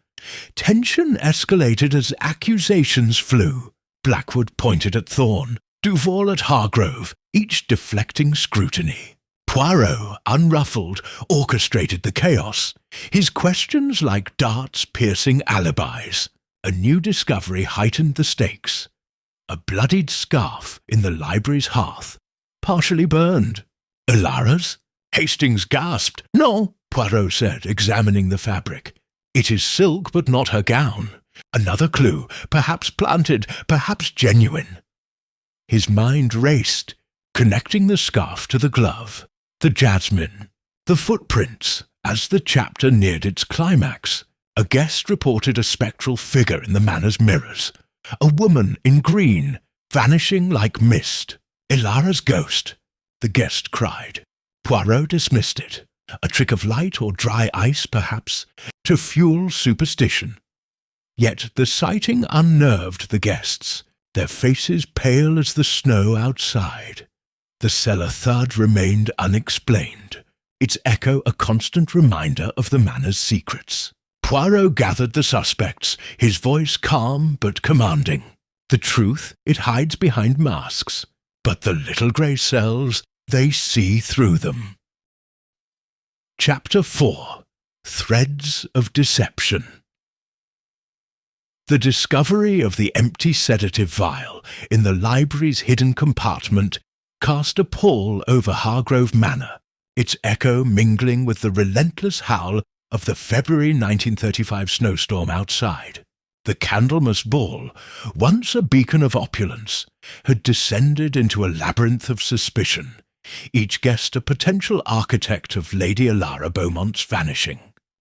Tension escalated as accusations flew. Blackwood pointed at Thorn, Duval at Hargrove, each deflecting scrutiny. Poirot, unruffled, orchestrated the chaos, his questions like darts piercing alibis. A new discovery heightened the stakes. A bloodied scarf in the library's hearth, partially burned. "Elara's?" Hastings gasped. "No," Poirot said, examining the fabric. "It is silk, but not her gown. Another clue, perhaps planted, perhaps genuine." His mind raced, connecting the scarf to the glove, the jasmine, the footprints. As the chapter neared its climax, a guest reported a spectral figure in the manor's mirrors, a woman in green, vanishing like mist. "Elara's ghost," the guest cried. Poirot dismissed it. A trick of light or dry ice, perhaps, to fuel superstition. Yet the sighting unnerved the guests, their faces pale as the snow outside. The cellar thud remained unexplained, its echo a constant reminder of the manor's secrets. Poirot gathered the suspects, his voice calm but commanding. The truth, it hides behind masks, but the little grey cells, they see through them. Chapter 4. Threads of Deception. The discovery of the empty sedative vial in the library's hidden compartment cast a pall over Hargrove Manor, its echo mingling with the relentless howl of the February 1935 snowstorm outside. The Candlemas Ball, once a beacon of opulence, had descended into a labyrinth of suspicion, each guest a potential architect of Lady Alara Beaumont's vanishing.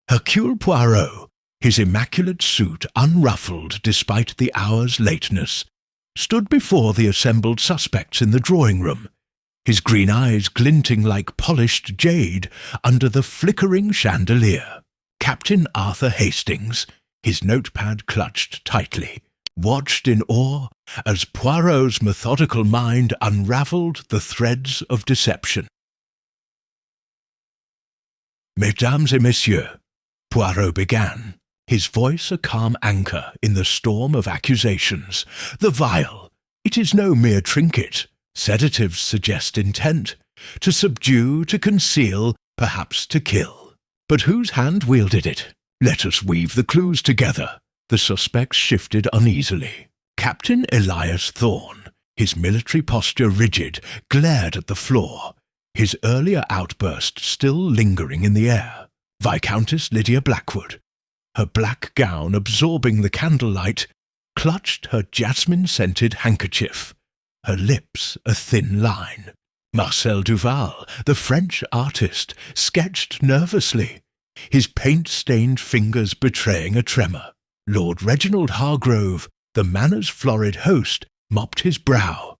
Hercule Poirot, his immaculate suit unruffled despite the hour's lateness, stood before the assembled suspects in the drawing-room, his green eyes glinting like polished jade under the flickering chandelier. Captain Arthur Hastings, his notepad clutched tightly, watched in awe as Poirot's methodical mind unravelled the threads of deception. "Mesdames et messieurs," Poirot began, his voice a calm anchor in the storm of accusations. "The vial, it is no mere trinket. Sedatives suggest intent, to subdue, to conceal, perhaps to kill. But whose hand wielded it? Let us weave the clues together." The suspects shifted uneasily. Captain Elias Thorne, his military posture rigid, glared at the floor, his earlier outburst still lingering in the air. Viscountess Lydia Blackwood, her black gown absorbing the candlelight, clutched her jasmine-scented handkerchief, her lips a thin line. Marcel Duval, the French artist, sketched nervously, his paint-stained fingers betraying a tremor. Lord Reginald Hargrove, the manor's florid host, mopped his brow,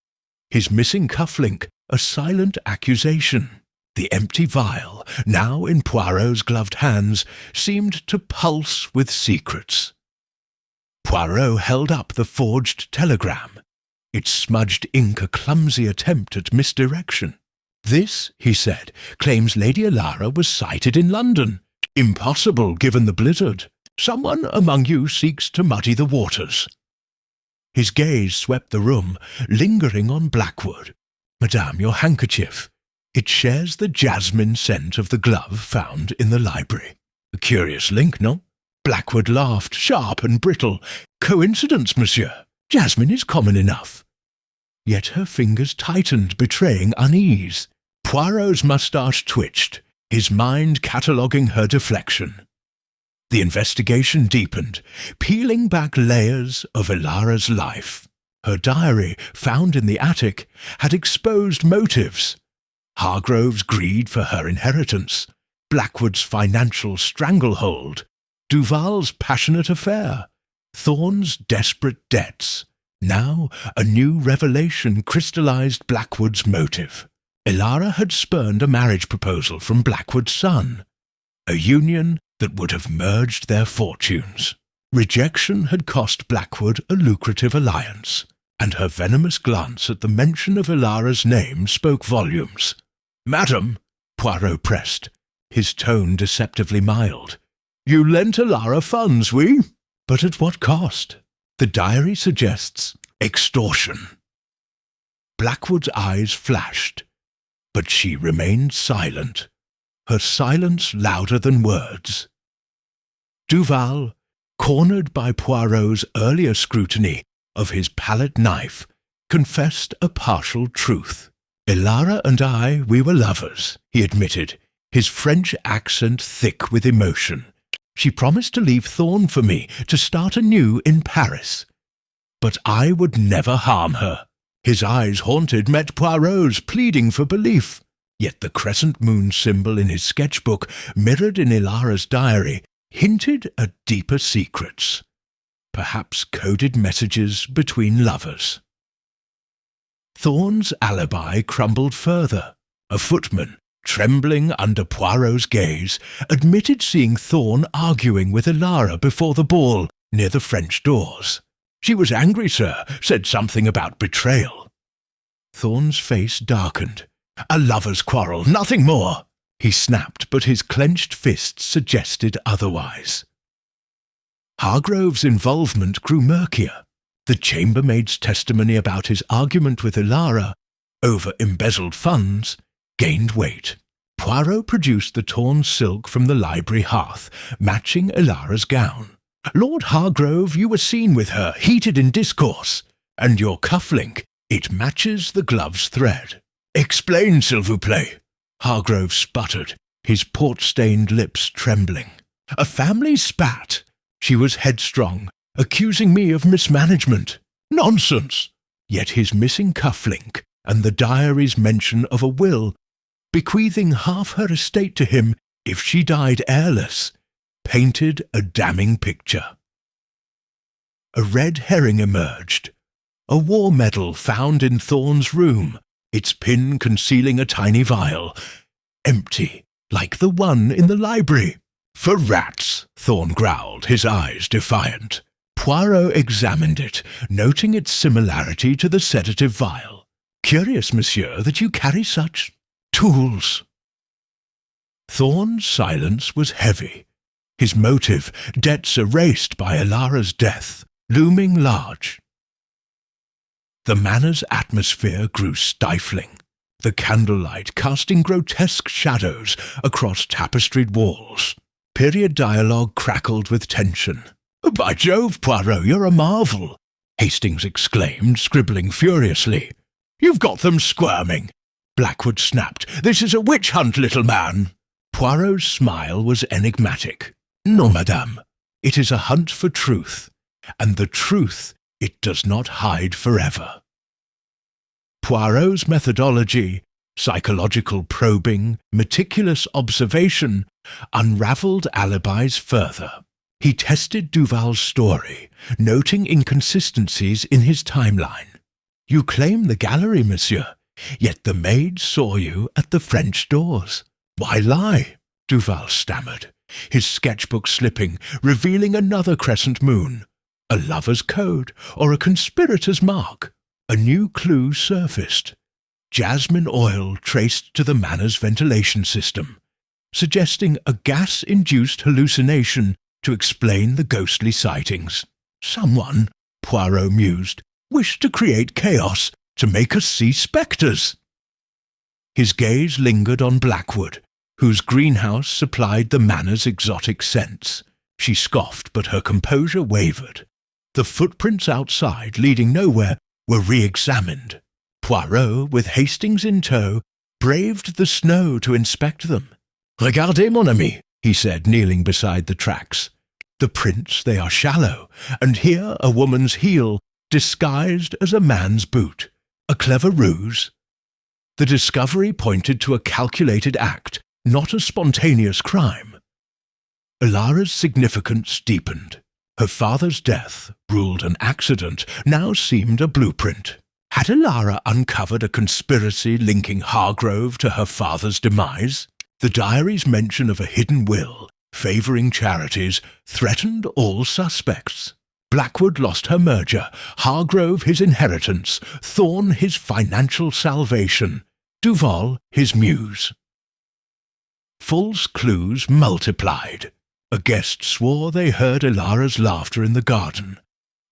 his missing cufflink a silent accusation. The empty vial, now in Poirot's gloved hands, seemed to pulse with secrets. Poirot held up the forged telegram, its smudged ink a clumsy attempt at misdirection. "This," he said, "claims Lady Alara was sighted in London. Impossible, given the blizzard. Someone among you seeks to muddy the waters." His gaze swept the room, lingering on Blackwood. "Madame, your handkerchief. It shares the jasmine scent of the glove found in the library." A curious link, no? Blackwood laughed, sharp and brittle. "Coincidence, monsieur. Jasmine is common enough." Yet her fingers tightened, betraying unease. Poirot's moustache twitched, his mind cataloguing her deflection. The investigation deepened, peeling back layers of Alara's life. Her diary, found in the attic, had exposed motives. Hargrove's greed for her inheritance, Blackwood's financial stranglehold, Duval's passionate affair, Thorne's desperate debts. Now a new revelation crystallized Blackwood's motive. Alara had spurned a marriage proposal from Blackwood's son, a union that would have merged their fortunes. Rejection had cost Blackwood a lucrative alliance, and her venomous glance at the mention of Alara's name spoke volumes. "Madam," Poirot pressed, his tone deceptively mild, "you lent Alara funds, oui? But at what cost? The diary suggests extortion." Blackwood's eyes flashed, but she remained silent, her silence louder than words. Duval, cornered by Poirot's earlier scrutiny of his palette knife, confessed a partial truth. "Alara and I, we were lovers," he admitted, his French accent thick with emotion. "She promised to leave Thorne for me, to start anew in Paris. But I would never harm her." His eyes haunted met Poirot's, pleading for belief. Yet the crescent moon symbol in his sketchbook, mirrored in Alara's diary, hinted at deeper secrets, perhaps coded messages between lovers. Thorne's alibi crumbled further. A footman, trembling under Poirot's gaze, admitted seeing Thorne arguing with Alara before the ball near the French doors. "She was angry, sir, said something about betrayal." Thorne's face darkened. "A lover's quarrel, nothing more," he snapped, but his clenched fists suggested otherwise. Hargrove's involvement grew murkier. The chambermaid's testimony about his argument with Alara over embezzled funds gained weight. Poirot produced the torn silk from the library hearth, matching Alara's gown. "Lord Hargrove, you were seen with her, heated in discourse, and your cufflink, it matches the glove's thread." "Explain, s'il vous plaît," Hargrove sputtered, his port-stained lips trembling. "A family spat. She was headstrong, accusing me of mismanagement." "Nonsense!" Yet his missing cufflink, and the diary's mention of a will, bequeathing half her estate to him if she died heirless, painted a damning picture. A red herring emerged, a war medal found in Thorne's room, its pin concealing a tiny vial, empty, like the one in the library. "For rats," Thorne growled, his eyes defiant. Poirot examined it, noting its similarity to the sedative vial. "Curious, monsieur, that you carry such tools." Thorne's silence was heavy. His motive, debts erased by Ilara's death, looming large. The manor's atmosphere grew stifling, the candlelight casting grotesque shadows across tapestried walls. Period dialogue crackled with tension. "By Jove, Poirot, you're a marvel!" Hastings exclaimed, scribbling furiously. "You've got them squirming!" Blackwood snapped. "This is a witch hunt, little man!" Poirot's smile was enigmatic. "No, madame. It is a hunt for truth, and the truth it does not hide forever." Poirot's methodology, psychological probing, meticulous observation, unravelled alibis further. He tested Duval's story, noting inconsistencies in his timeline. "You claim the gallery, monsieur, yet the maid saw you at the French doors. Why lie?" Duval stammered, his sketchbook slipping, revealing another crescent moon. A lover's code, or a conspirator's mark? A new clue surfaced. Jasmine oil traced to the manor's ventilation system, suggesting a gas-induced hallucination to explain the ghostly sightings. Someone, Poirot mused, wished to create chaos to make us see spectres. His gaze lingered on Blackwood, whose greenhouse supplied the manor's exotic scents. She scoffed, but her composure wavered. The footprints outside, leading nowhere, were re-examined. Poirot, with Hastings in tow, braved the snow to inspect them. "Regardez, mon ami," he said, kneeling beside the tracks. "The prints, they are shallow, and here a woman's heel, disguised as a man's boot. A clever ruse." The discovery pointed to a calculated act, not a spontaneous crime. Ilara's significance deepened. Her father's death, ruled an accident, now seemed a blueprint. Had Ilara uncovered a conspiracy linking Hargrove to her father's demise? The diary's mention of a hidden will, favouring charities, threatened all suspects. Blackwood lost her merger, Hargrove his inheritance, Thorne his financial salvation, Duval his muse. False clues multiplied. A guest swore they heard Ilara's laughter in the garden,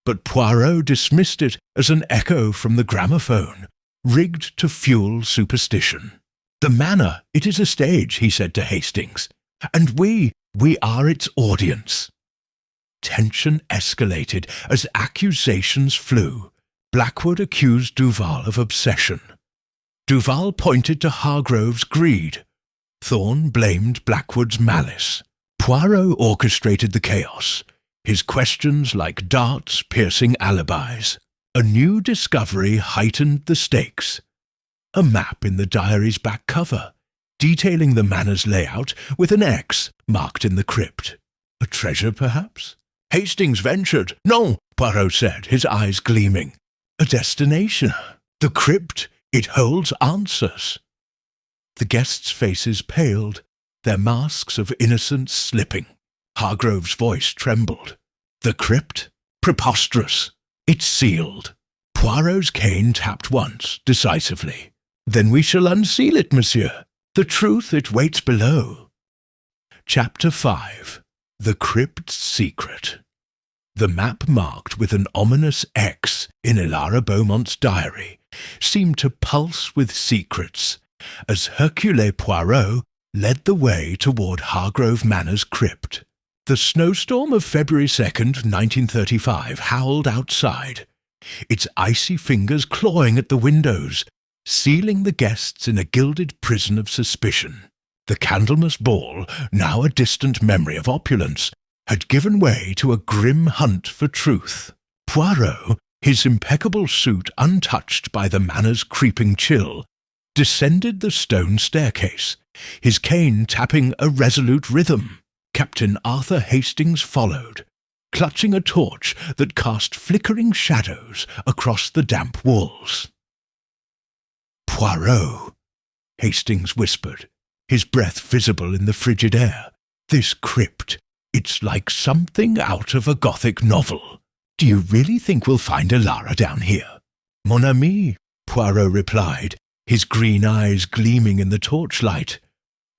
but Poirot dismissed it as an echo from the gramophone, rigged to fuel superstition. "The manor, it is a stage," he said to Hastings, "and we are its audience." Tension escalated as accusations flew. Blackwood accused Duval of obsession. Duval pointed to Hargrove's greed. Thorne blamed Blackwood's malice. Poirot orchestrated the chaos, his questions like darts piercing alibis. A new discovery heightened the stakes. A map in the diary's back cover, detailing the manor's layout with an X marked in the crypt. A treasure, perhaps? Hastings ventured. "No," Poirot said, his eyes gleaming. "A destination. The crypt, it holds answers." The guests' faces paled, their masks of innocence slipping. Hargrove's voice trembled. "The crypt? Preposterous. It's sealed." Poirot's cane tapped once, decisively. "Then we shall unseal it, monsieur. The truth, it waits below." Chapter 5. The Crypt's Secret. The map marked with an ominous X in Ilara Beaumont's diary seemed to pulse with secrets, as Hercule Poirot led the way toward Hargrove Manor's crypt. The snowstorm of February 2nd, 1935, howled outside, its icy fingers clawing at the windows, sealing the guests in a gilded prison of suspicion. The Candlemas Ball, now a distant memory of opulence, had given way to a grim hunt for truth. Poirot, his impeccable suit untouched by the manor's creeping chill, descended the stone staircase, his cane tapping a resolute rhythm. Captain Arthur Hastings followed, clutching a torch that cast flickering shadows across the damp walls. "Poirot," Hastings whispered, his breath visible in the frigid air. "This crypt, it's like something out of a Gothic novel. Do you really think we'll find Elara down here?" "Mon ami," Poirot replied, his green eyes gleaming in the torchlight.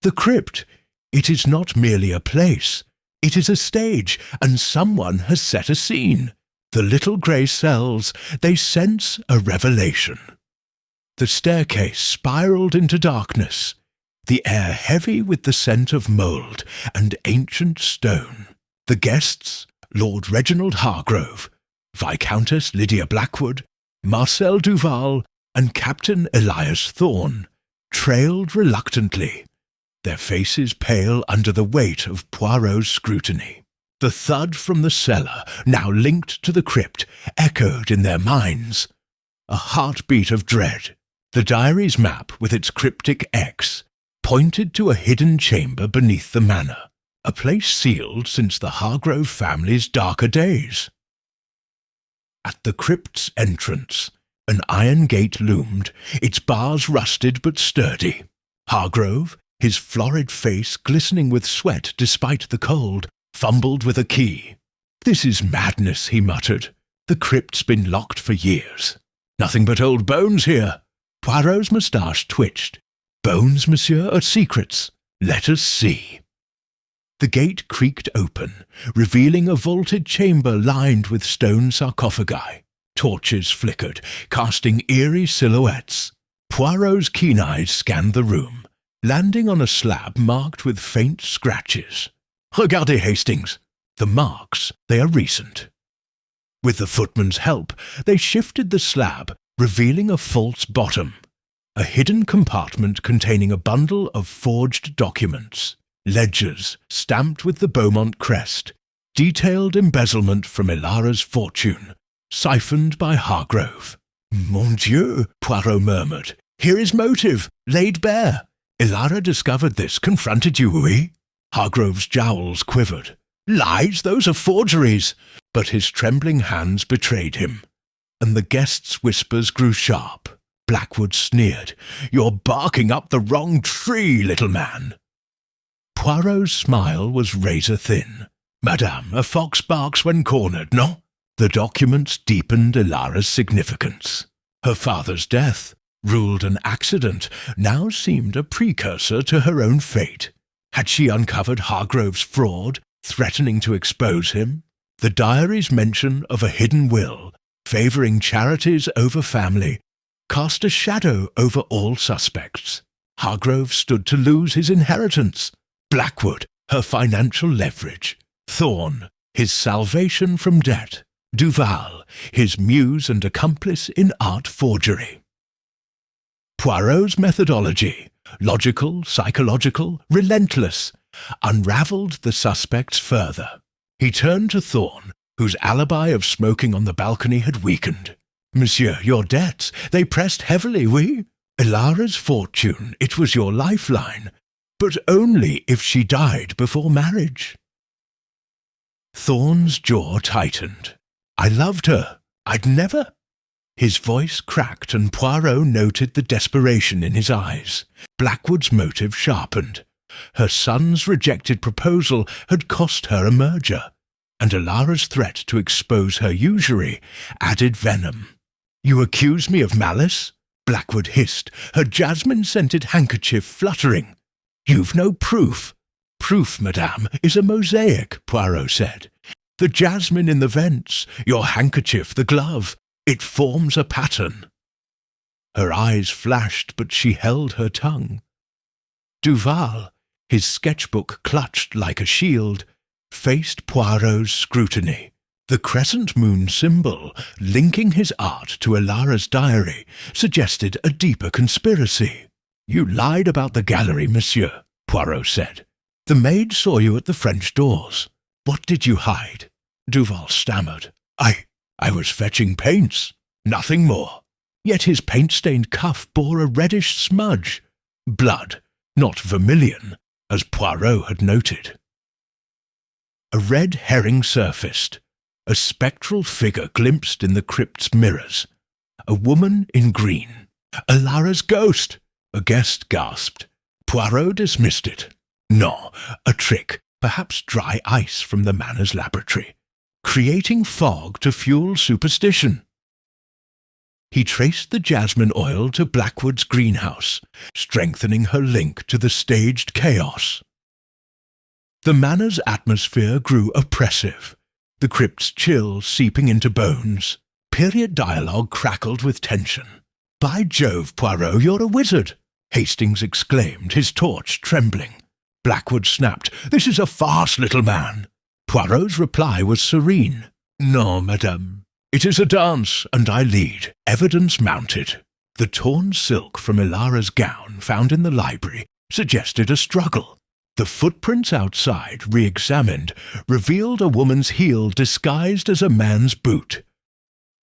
"The crypt, it is not merely a place. It is a stage, and someone has set a scene. The little grey cells, they sense a revelation." The staircase spiralled into darkness, the air heavy with the scent of mould and ancient stone. The guests, Lord Reginald Hargrove, Viscountess Lydia Blackwood, Marcel Duval, and Captain Elias Thorne, trailed reluctantly, their faces pale under the weight of Poirot's scrutiny. The thud from the cellar, now linked to the crypt, echoed in their minds. A heartbeat of dread. The diary's map, with its cryptic X, pointed to a hidden chamber beneath the manor, a place sealed since the Hargrove family's darker days. At the crypt's entrance, an iron gate loomed, its bars rusted but sturdy. Hargrove, his florid face glistening with sweat despite the cold, fumbled with a key. "This is madness," he muttered. "The crypt's been locked for years. Nothing but old bones here." Poirot's moustache twitched. "Bones, monsieur, or secrets? Let us see." The gate creaked open, revealing a vaulted chamber lined with stone sarcophagi. Torches flickered, casting eerie silhouettes. Poirot's keen eyes scanned the room, landing on a slab marked with faint scratches. "Regardez, Hastings. The marks, they are recent." With the footman's help, they shifted the slab, revealing a false bottom, a hidden compartment containing a bundle of forged documents, ledgers stamped with the Beaumont crest, detailed embezzlement from Elara's fortune, siphoned by Hargrove. "Mon Dieu," Poirot murmured. "Here is motive, laid bare. Elara discovered this, confronted you, oui?" Hargrove's jowls quivered. "Lies, those are forgeries." But his trembling hands betrayed him, and the guest's whispers grew sharp. Blackwood sneered. "You're barking up the wrong tree, little man." Poirot's smile was razor-thin. "Madame, a fox barks when cornered, no?" The documents deepened Elara's significance. Her father's death, ruled an accident, now seemed a precursor to her own fate. Had she uncovered Hargrove's fraud, threatening to expose him? The diary's mention of a hidden will, favouring charities over family, cast a shadow over all suspects. Hargrove stood to lose his inheritance. Blackwood, her financial leverage. Thorne, his salvation from debt. Duval, his muse and accomplice in art forgery. Poirot's methodology, logical, psychological, relentless, unravelled the suspects further. He turned to Thorne, whose alibi of smoking on the balcony had weakened. "Monsieur, your debts, they pressed heavily, oui? Elara's fortune, it was your lifeline, but only if she died before marriage." Thorne's jaw tightened. "I loved her. I'd never—" His voice cracked, and Poirot noted the desperation in his eyes. Blackwood's motive sharpened. Her son's rejected proposal had cost her a merger, and Elara's threat to expose her usury added venom. "You accuse me of malice?" Blackwood hissed, her jasmine-scented handkerchief fluttering. "You've no proof." "Proof, madame, is a mosaic," Poirot said. "The jasmine in the vents, your handkerchief, the glove, it forms a pattern." Her eyes flashed, but she held her tongue. Duval, his sketchbook clutched like a shield, faced Poirot's scrutiny. The crescent moon symbol, linking his art to Elara's diary, suggested a deeper conspiracy. "You lied about the gallery, monsieur," Poirot said. "The maid saw you at the French doors. What did you hide?" Duval stammered. I was fetching paints, nothing more. Yet his paint-stained cuff bore a reddish smudge. Blood, not vermilion, as Poirot had noted. A red herring surfaced, a spectral figure glimpsed in the crypt's mirrors. A woman in green. Ilara's ghost! A guest gasped. Poirot dismissed it. No, a trick, perhaps dry ice from the manor's laboratory, creating fog to fuel superstition. He traced the jasmine oil to Blackwood's greenhouse, strengthening her link to the staged chaos. The manor's atmosphere grew oppressive, the crypt's chill seeping into bones. Period dialogue crackled with tension. "By Jove, Poirot, you're a wizard!" Hastings exclaimed, his torch trembling. Blackwood snapped, "This is a farce, little man." Poirot's reply was serene. "No, madame. It is a dance, and I lead, evidence mounted." The torn silk from Ilara's gown found in the library suggested a struggle. The footprints outside, re-examined, revealed a woman's heel disguised as a man's boot.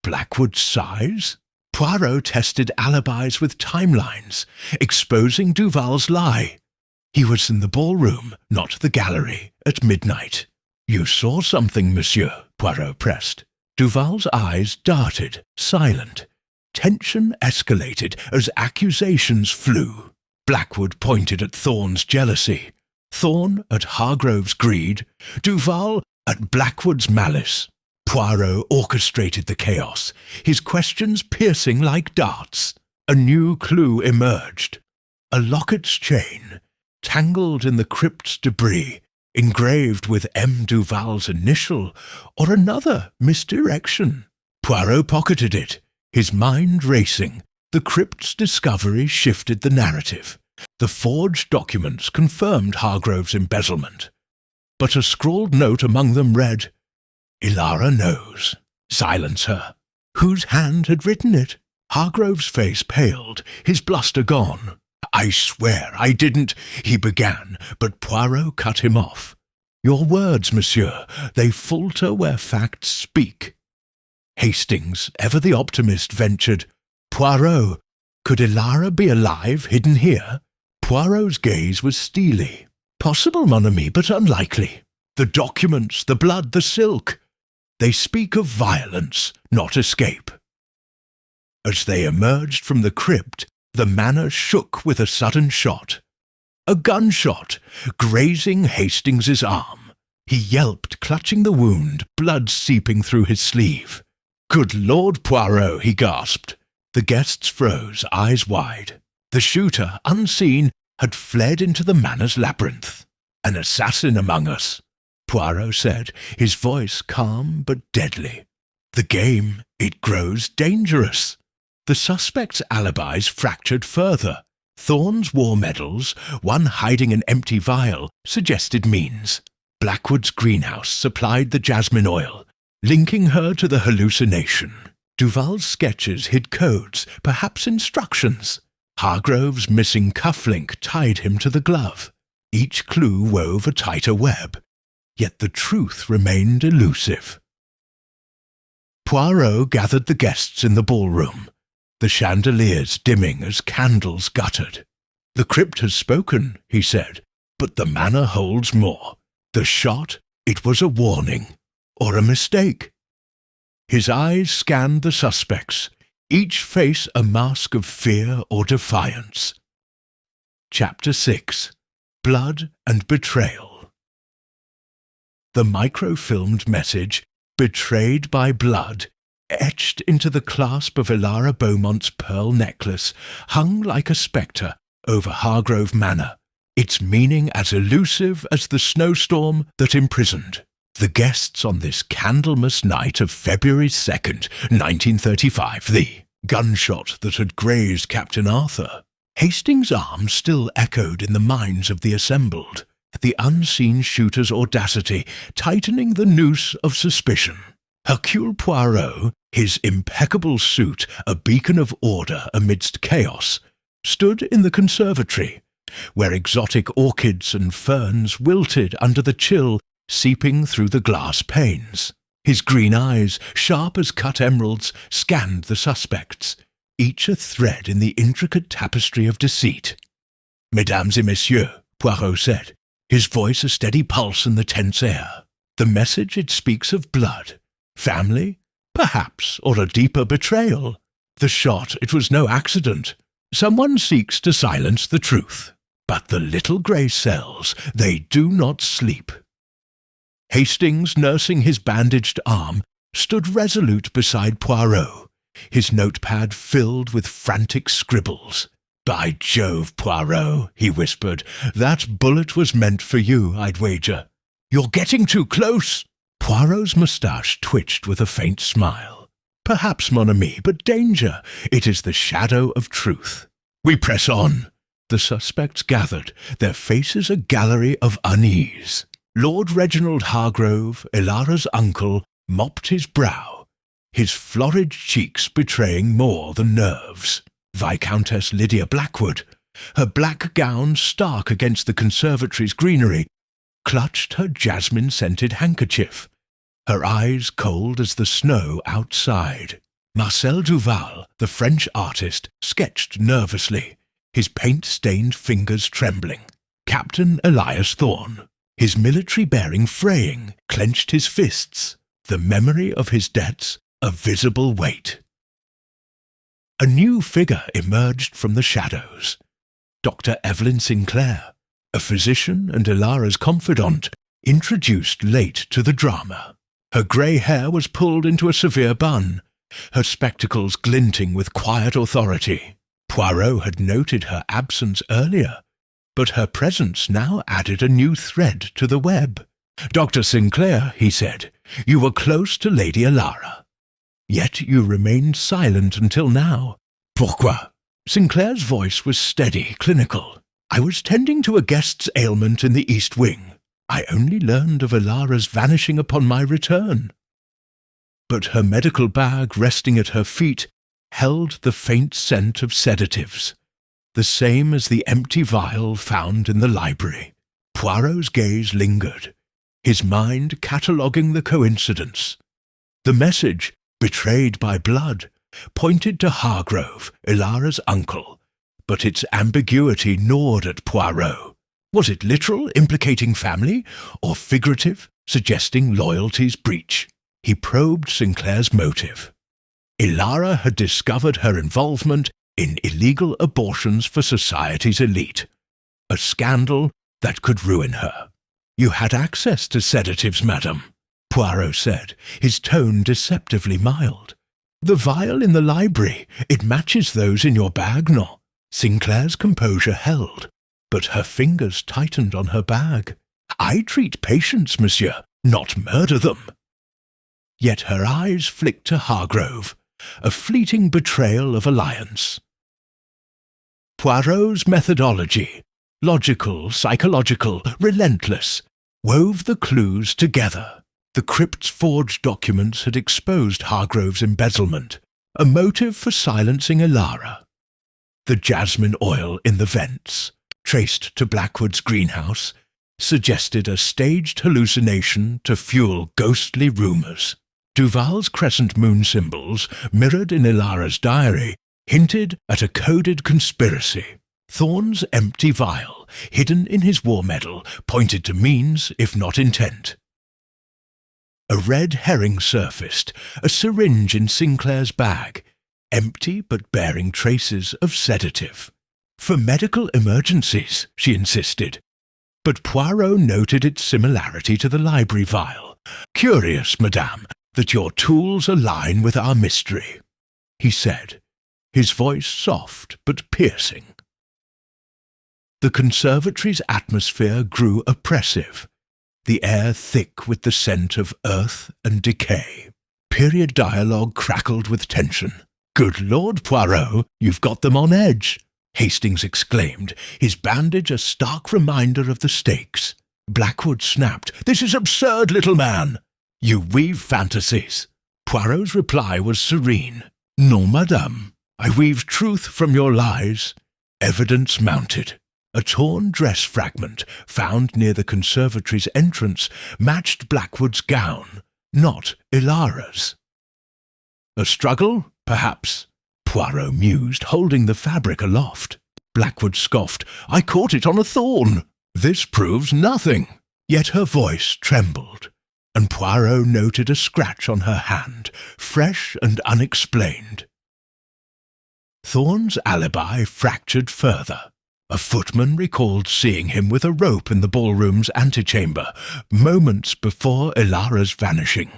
Blackwood's size? Poirot tested alibis with timelines, exposing Duval's lie. He was in the ballroom, not the gallery, at midnight. "You saw something, monsieur," Poirot pressed. Duval's eyes darted, silent. Tension escalated as accusations flew. Blackwood pointed at Thorne's jealousy, Thorne at Hargrove's greed, Duval at Blackwood's malice. Poirot orchestrated the chaos, his questions piercing like darts. A new clue emerged. A locket's chain, tangled in the crypt's debris, engraved with M. Duval's initial, or another misdirection. Poirot pocketed it, his mind racing. The crypt's discovery shifted the narrative. The forged documents confirmed Hargrove's embezzlement. But a scrawled note among them read, "Ilara knows. Silence her." Whose hand had written it? Hargrove's face paled, his bluster gone. "I swear I didn't," he began, but Poirot cut him off. "Your words, monsieur, they falter where facts speak." Hastings, ever the optimist, ventured, "Poirot, could Ilara be alive, hidden here?" Poirot's gaze was steely. "Possible, mon ami, but unlikely. The documents, the blood, the silk. They speak of violence, not escape." As they emerged from the crypt, the manor shook with a sudden shot. A gunshot, grazing Hastings's arm. He yelped, clutching the wound, blood seeping through his sleeve. "Good Lord, Poirot," he gasped. The guests froze, eyes wide. The shooter, unseen, had fled into the manor's labyrinth. "An assassin among us," Poirot said, his voice calm but deadly. "The game, it grows dangerous." The suspect's alibis fractured further. Thorne's war medals, one hiding an empty vial, suggested means. Blackwood's greenhouse supplied the jasmine oil, linking her to the hallucination. Duval's sketches hid codes, perhaps instructions. Hargrove's missing cufflink tied him to the glove. Each clue wove a tighter web. Yet the truth remained elusive. Poirot gathered the guests in the ballroom, the chandeliers dimming as candles guttered. "The crypt has spoken," he said, "but the manor holds more. The shot, it was a warning, or a mistake." His eyes scanned the suspects, each face a mask of fear or defiance. Chapter 6. Blood and Betrayal. The microfilmed message, "Betrayed by blood," etched into the clasp of Ilara Beaumont's pearl necklace, hung like a spectre over Hargrove Manor, its meaning as elusive as the snowstorm that imprisoned. The guests on this Candlemas night of February 2nd, 1935, the gunshot that had grazed Captain Arthur. Hastings' arm still echoed in the minds of the assembled, the unseen shooter's audacity tightening the noose of suspicion. Hercule Poirot, his impeccable suit a beacon of order amidst chaos, stood in the conservatory, where exotic orchids and ferns wilted under the chill seeping through the glass panes. His green eyes, sharp as cut emeralds, scanned the suspects, each a thread in the intricate tapestry of deceit. "Mesdames et messieurs," Poirot said, his voice a steady pulse in the tense air. "The message it speaks of blood. Family? Perhaps, or a deeper betrayal. The shot, it was no accident. Someone seeks to silence the truth. But the little grey cells, they do not sleep." Hastings, nursing his bandaged arm, stood resolute beside Poirot, his notepad filled with frantic scribbles. "By Jove, Poirot," he whispered, "that bullet was meant for you, I'd wager. You're getting too close." Poirot's moustache twitched with a faint smile. "Perhaps, mon ami, but danger. It is the shadow of truth." "We press on." The suspects gathered, their faces a gallery of unease. Lord Reginald Hargrove, Ilara's uncle, mopped his brow, his florid cheeks betraying more than nerves. Viscountess Lydia Blackwood, her black gown stark against the conservatory's greenery, clutched her jasmine-scented handkerchief, her eyes cold as the snow outside. Marcel Duval, the French artist, sketched nervously, his paint-stained fingers trembling. Captain Elias Thorne, his military bearing fraying, clenched his fists, the memory of his debts a visible weight. A new figure emerged from the shadows. Dr. Evelyn Sinclair, a physician and Ilara's confidant, introduced late to the drama. Her grey hair was pulled into a severe bun, her spectacles glinting with quiet authority. Poirot had noted her absence earlier, but her presence now added a new thread to the web. "Dr. Sinclair," he said, "you were close to Lady Ilara. Yet you remained silent until now. Pourquoi?" Sinclair's voice was steady, clinical. "I was tending to a guest's ailment in the East Wing. I only learned of Ilara's vanishing upon my return." But her medical bag resting at her feet held the faint scent of sedatives, the same as the empty vial found in the library. Poirot's gaze lingered, his mind cataloguing the coincidence. The message, betrayed by blood, pointed to Hargrove, Ilara's uncle, but its ambiguity gnawed at Poirot. Was it literal, implicating family, or figurative, suggesting loyalty's breach? He probed Sinclair's motive. Ilara had discovered her involvement in illegal abortions for society's elite, a scandal that could ruin her. "You had access to sedatives, madam," Poirot said, his tone deceptively mild. "The vial in the library, it matches those in your bag, no?" Sinclair's composure held, but her fingers tightened on her bag. "I treat patients, monsieur, not murder them." Yet her eyes flicked to Hargrove, a fleeting betrayal of alliance. Poirot's methodology, logical, psychological, relentless, wove the clues together. The crypt's forged documents had exposed Hargrove's embezzlement, a motive for silencing Ilara. The jasmine oil in the vents, traced to Blackwood's greenhouse, suggested a staged hallucination to fuel ghostly rumours. Duval's crescent moon symbols, mirrored in Ilara's diary, hinted at a coded conspiracy. Thorne's empty vial, hidden in his war medal, pointed to means, if not intent. A red herring surfaced, a syringe in Sinclair's bag, empty but bearing traces of sedative. "For medical emergencies," she insisted. But Poirot noted its similarity to the library vial. "Curious, madame, that your tools align with our mystery," he said, his voice soft but piercing. The conservatory's atmosphere grew oppressive, the air thick with the scent of earth and decay. Period dialogue crackled with tension. "Good Lord, Poirot, you've got them on edge," Hastings exclaimed, his bandage a stark reminder of the stakes. Blackwood snapped, "This is absurd, little man." "You weave fantasies." Poirot's reply was serene. "Non, madame. I weave truth from your lies." Evidence mounted. A torn dress fragment, found near the conservatory's entrance, matched Blackwood's gown, not Ilara's. A struggle, perhaps, Poirot mused, holding the fabric aloft. Blackwood scoffed. I caught it on a thorn. This proves nothing. Yet her voice trembled, and Poirot noted a scratch on her hand, fresh and unexplained. Thorn's alibi fractured further. A footman recalled seeing him with a rope in the ballroom's antechamber, moments before Ilara's vanishing.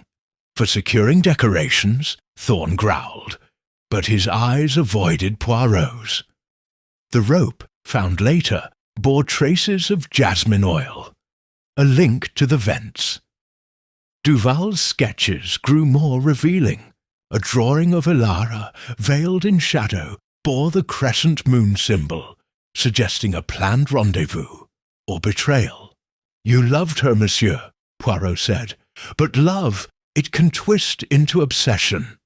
For securing decorations, Thorn growled, but his eyes avoided Poirot's. The rope, found later, bore traces of jasmine oil, a link to the vents. Duval's sketches grew more revealing. A drawing of Ilara, veiled in shadow, bore the crescent moon symbol, suggesting a planned rendezvous or betrayal. You loved her, monsieur, Poirot said, but love, it can twist into obsession.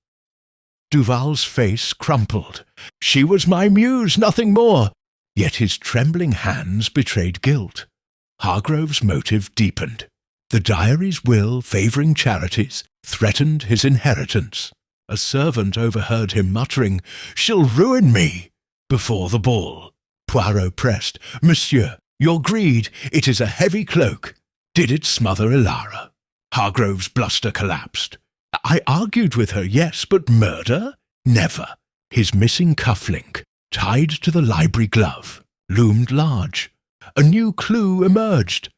Duval's face crumpled. She was my muse, nothing more. Yet his trembling hands betrayed guilt. Hargrove's motive deepened. The diary's will favouring charities threatened his inheritance. A servant overheard him muttering, She'll ruin me, before the ball. Poirot pressed, Monsieur, your greed, it is a heavy cloak. Did it smother Ilara? Hargrove's bluster collapsed. I argued with her, yes, but murder? Never. His missing cufflink, tied to the library glove, loomed large. A new clue emerged.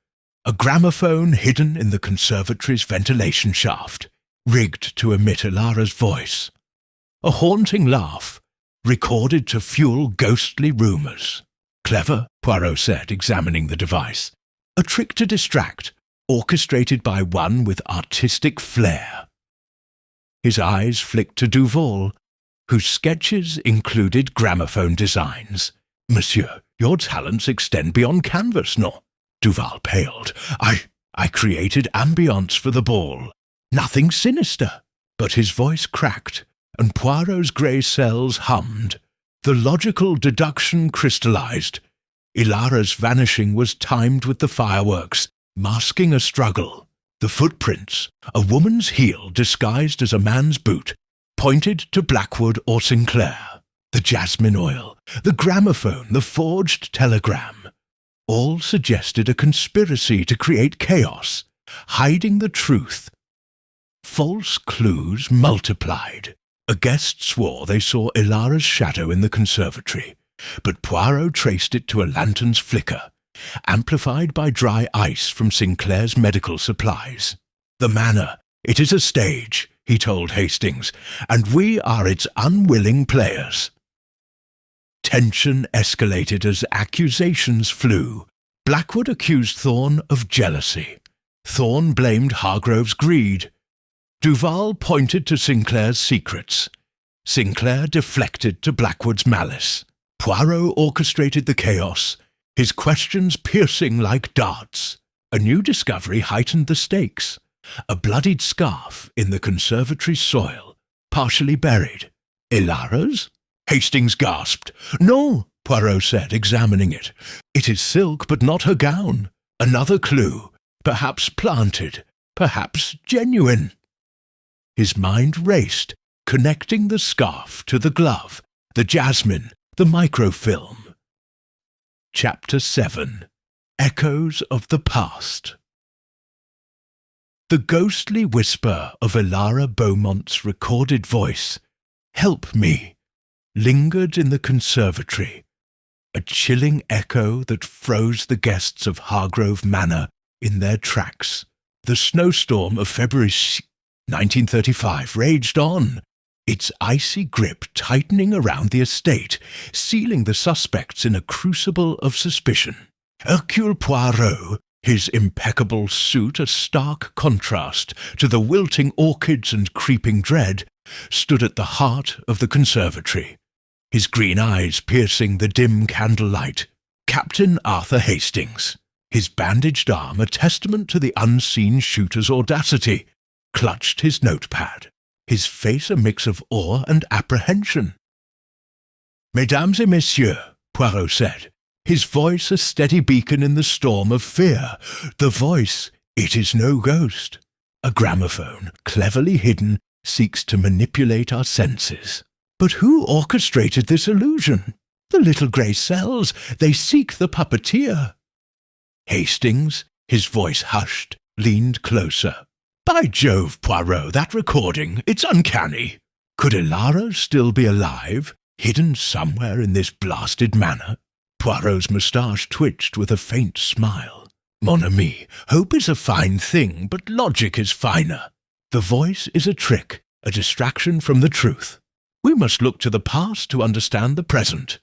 A gramophone hidden in the conservatory's ventilation shaft, rigged to emit Ilara's voice. A haunting laugh, recorded to fuel ghostly rumours. Clever, Poirot said, examining the device. A trick to distract, orchestrated by one with artistic flair. His eyes flicked to Duval, whose sketches included gramophone designs. Monsieur, your talents extend beyond canvas, no? Duval paled. I created ambience for the ball. Nothing sinister. But his voice cracked, and Poirot's grey cells hummed. The logical deduction crystallized. Ilara's vanishing was timed with the fireworks, masking a struggle. The footprints, a woman's heel disguised as a man's boot, pointed to Blackwood or Sinclair. The jasmine oil, the gramophone, the forged telegram. All suggested a conspiracy to create chaos, hiding the truth. False clues multiplied. A guest swore they saw Ilara's shadow in the conservatory, but Poirot traced it to a lantern's flicker, amplified by dry ice from Sinclair's medical supplies. The manor, it is a stage, he told Hastings, and we are its unwilling players. Tension escalated as accusations flew. Blackwood accused Thorn of jealousy. Thorn blamed Hargrove's greed. Duval pointed to Sinclair's secrets. Sinclair deflected to Blackwood's malice. Poirot orchestrated the chaos, his questions piercing like darts. A new discovery heightened the stakes. A bloodied scarf in the conservatory's soil, partially buried. Ilara's? Hastings gasped. No, Poirot said, examining it. It is silk, but not her gown. Another clue, perhaps planted, perhaps genuine. His mind raced, connecting the scarf to the glove, the jasmine, the microfilm. Chapter 7. Echoes of the Past. The ghostly whisper of Ilara Beaumont's recorded voice, "Help me," lingered in the conservatory, a chilling echo that froze the guests of Hargrove Manor in their tracks. The snowstorm of February 1935 raged on, its icy grip tightening around the estate, sealing the suspects in a crucible of suspicion. Hercule Poirot, his impeccable suit a stark contrast to the wilting orchids and creeping dread, stood at the heart of the conservatory, his green eyes piercing the dim candlelight. Captain Arthur Hastings, his bandaged arm a testament to the unseen shooter's audacity, clutched his notepad, his face a mix of awe and apprehension. "Mesdames et messieurs," Poirot said, his voice a steady beacon in the storm of fear. The voice, it is no ghost. A gramophone, cleverly hidden, seeks to manipulate our senses. But who orchestrated this illusion? The little grey cells, they seek the puppeteer. Hastings, his voice hushed, leaned closer. By Jove, Poirot, that recording, it's uncanny. Could Elara still be alive, hidden somewhere in this blasted manor? Poirot's moustache twitched with a faint smile. Mon ami, hope is a fine thing, but logic is finer. The voice is a trick, a distraction from the truth. We must look to the past to understand the present.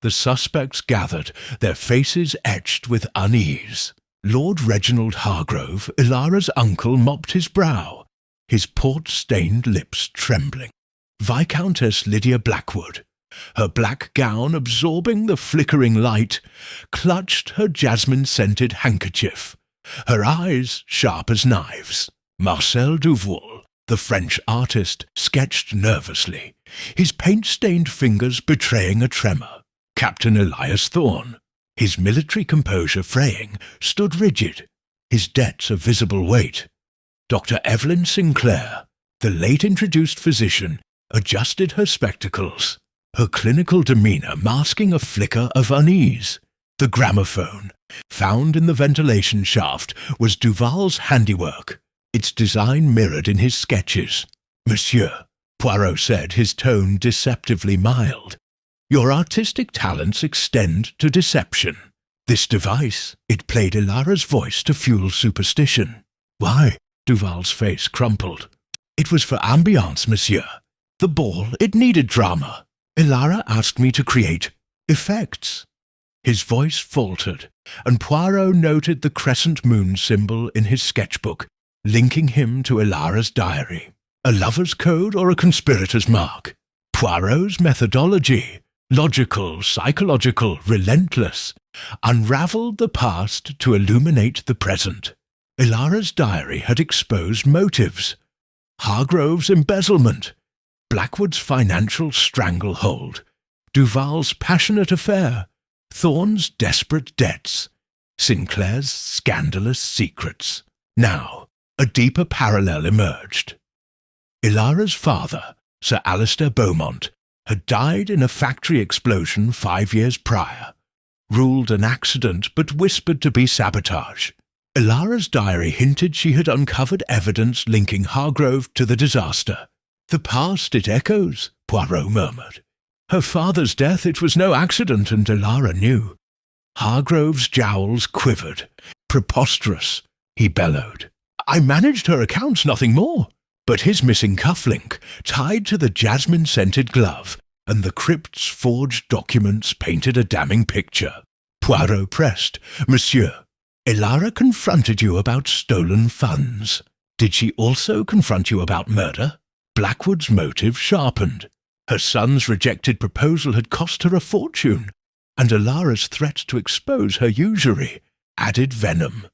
The suspects gathered, their faces etched with unease. Lord Reginald Hargrove, Elara's uncle, mopped his brow, his port-stained lips trembling. Viscountess Lydia Blackwood, her black gown absorbing the flickering light, clutched her jasmine-scented handkerchief, her eyes sharp as knives. Marcel Duval, the French artist, sketched nervously, his paint-stained fingers betraying a tremor. Captain Elias Thorne, his military composure fraying, stood rigid, his debts a visible weight. Dr. Evelyn Sinclair, the late-introduced physician, adjusted her spectacles, her clinical demeanour masking a flicker of unease. The gramophone, found in the ventilation shaft, was Duval's handiwork, its design mirrored in his sketches. Monsieur, Poirot said, his tone deceptively mild, your artistic talents extend to deception. This device, it played Elara's voice to fuel superstition. Why? Duval's face crumpled. It was for ambiance, monsieur. The ball, it needed drama. Elara asked me to create effects. His voice faltered, and Poirot noted the crescent moon symbol in his sketchbook, linking him to Elara's diary. A lover's code or a conspirator's mark? Poirot's methodology, logical, psychological, relentless, unravelled the past to illuminate the present. Elara's diary had exposed motives. Hargrove's embezzlement, Blackwood's financial stranglehold, Duval's passionate affair, Thorne's desperate debts, Sinclair's scandalous secrets. Now, a deeper parallel emerged. Elara's father, Sir Alistair Beaumont, had died in a factory explosion 5 years prior, ruled an accident but whispered to be sabotage. Elara's diary hinted she had uncovered evidence linking Hargrove to the disaster. The past it echoes, Poirot murmured. Her father's death, it was no accident, and Elara knew. Hargrove's jowls quivered. Preposterous, he bellowed. I managed her accounts, nothing more. But his missing cufflink, tied to the jasmine-scented glove, and the crypt's forged documents painted a damning picture. Poirot pressed. Monsieur, Elara confronted you about stolen funds. Did she also confront you about murder? Blackwood's motive sharpened. Her son's rejected proposal had cost her a fortune, and Elara's threat to expose her usury added venom.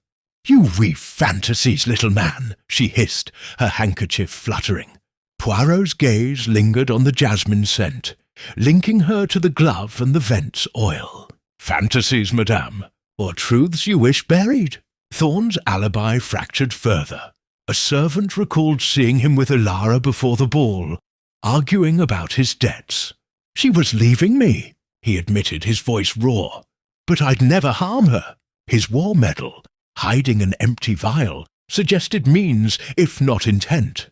You weave fantasies, little man, she hissed, her handkerchief fluttering. Poirot's gaze lingered on the jasmine scent, linking her to the glove and the vent's oil. Fantasies, madame, or truths you wish buried? Thorne's alibi fractured further. A servant recalled seeing him with Elara before the ball, arguing about his debts. She was leaving me, he admitted, his voice raw. But I'd never harm her. His war medal, hiding an empty vial, suggested means, if not intent.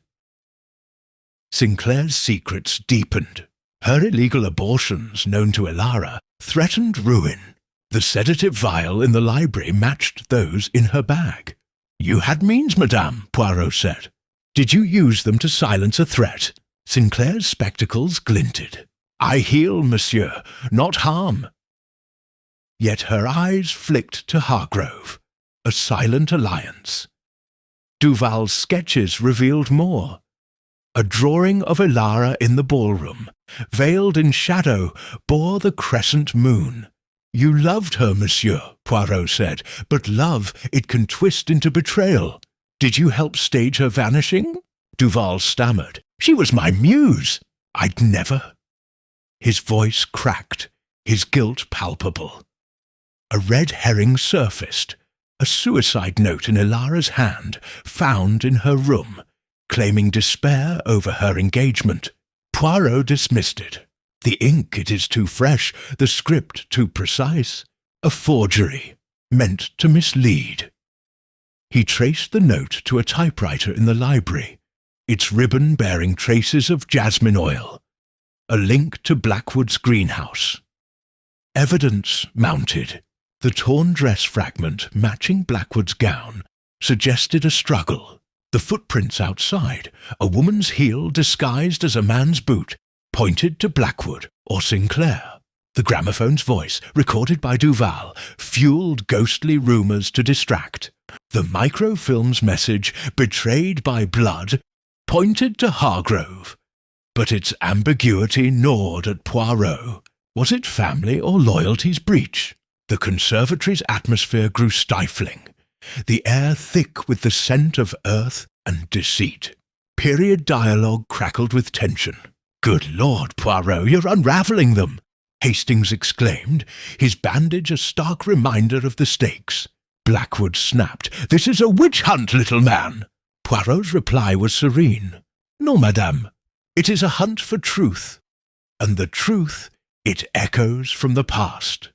Sinclair's secrets deepened. Her illegal abortions, known to Elara, threatened ruin. The sedative vial in the library matched those in her bag. You had means, madame, Poirot said. Did you use them to silence a threat? Sinclair's spectacles glinted. I heal, monsieur, not harm. Yet her eyes flicked to Hargrove. A silent alliance. Duval's sketches revealed more. A drawing of Elara in the ballroom, veiled in shadow, bore the crescent moon. You loved her, monsieur, Poirot said, but love, it can twist into betrayal. Did you help stage her vanishing? Duval stammered. She was my muse. I'd never. His voice cracked, his guilt palpable. A red herring surfaced, a suicide note in Ilara's hand, found in her room, claiming despair over her engagement. Poirot dismissed it. The ink, it is too fresh, the script too precise. A forgery, meant to mislead. He traced the note to a typewriter in the library, its ribbon bearing traces of jasmine oil, a link to Blackwood's greenhouse. Evidence mounted. The torn dress fragment matching Blackwood's gown suggested a struggle. The footprints outside, a woman's heel disguised as a man's boot, pointed to Blackwood or Sinclair. The gramophone's voice, recorded by Duval, fueled ghostly rumours to distract. The microfilm's message, betrayed by blood, pointed to Hargrove. But its ambiguity gnawed at Poirot. Was it family or loyalty's breach? The conservatory's atmosphere grew stifling, the air thick with the scent of earth and deceit. Period dialogue crackled with tension. "Good Lord, Poirot, you're unravelling them!" Hastings exclaimed, his bandage a stark reminder of the stakes. Blackwood snapped, "This is a witch hunt, little man!" Poirot's reply was serene. "No, madame. It is a hunt for truth. And the truth, it echoes from the past."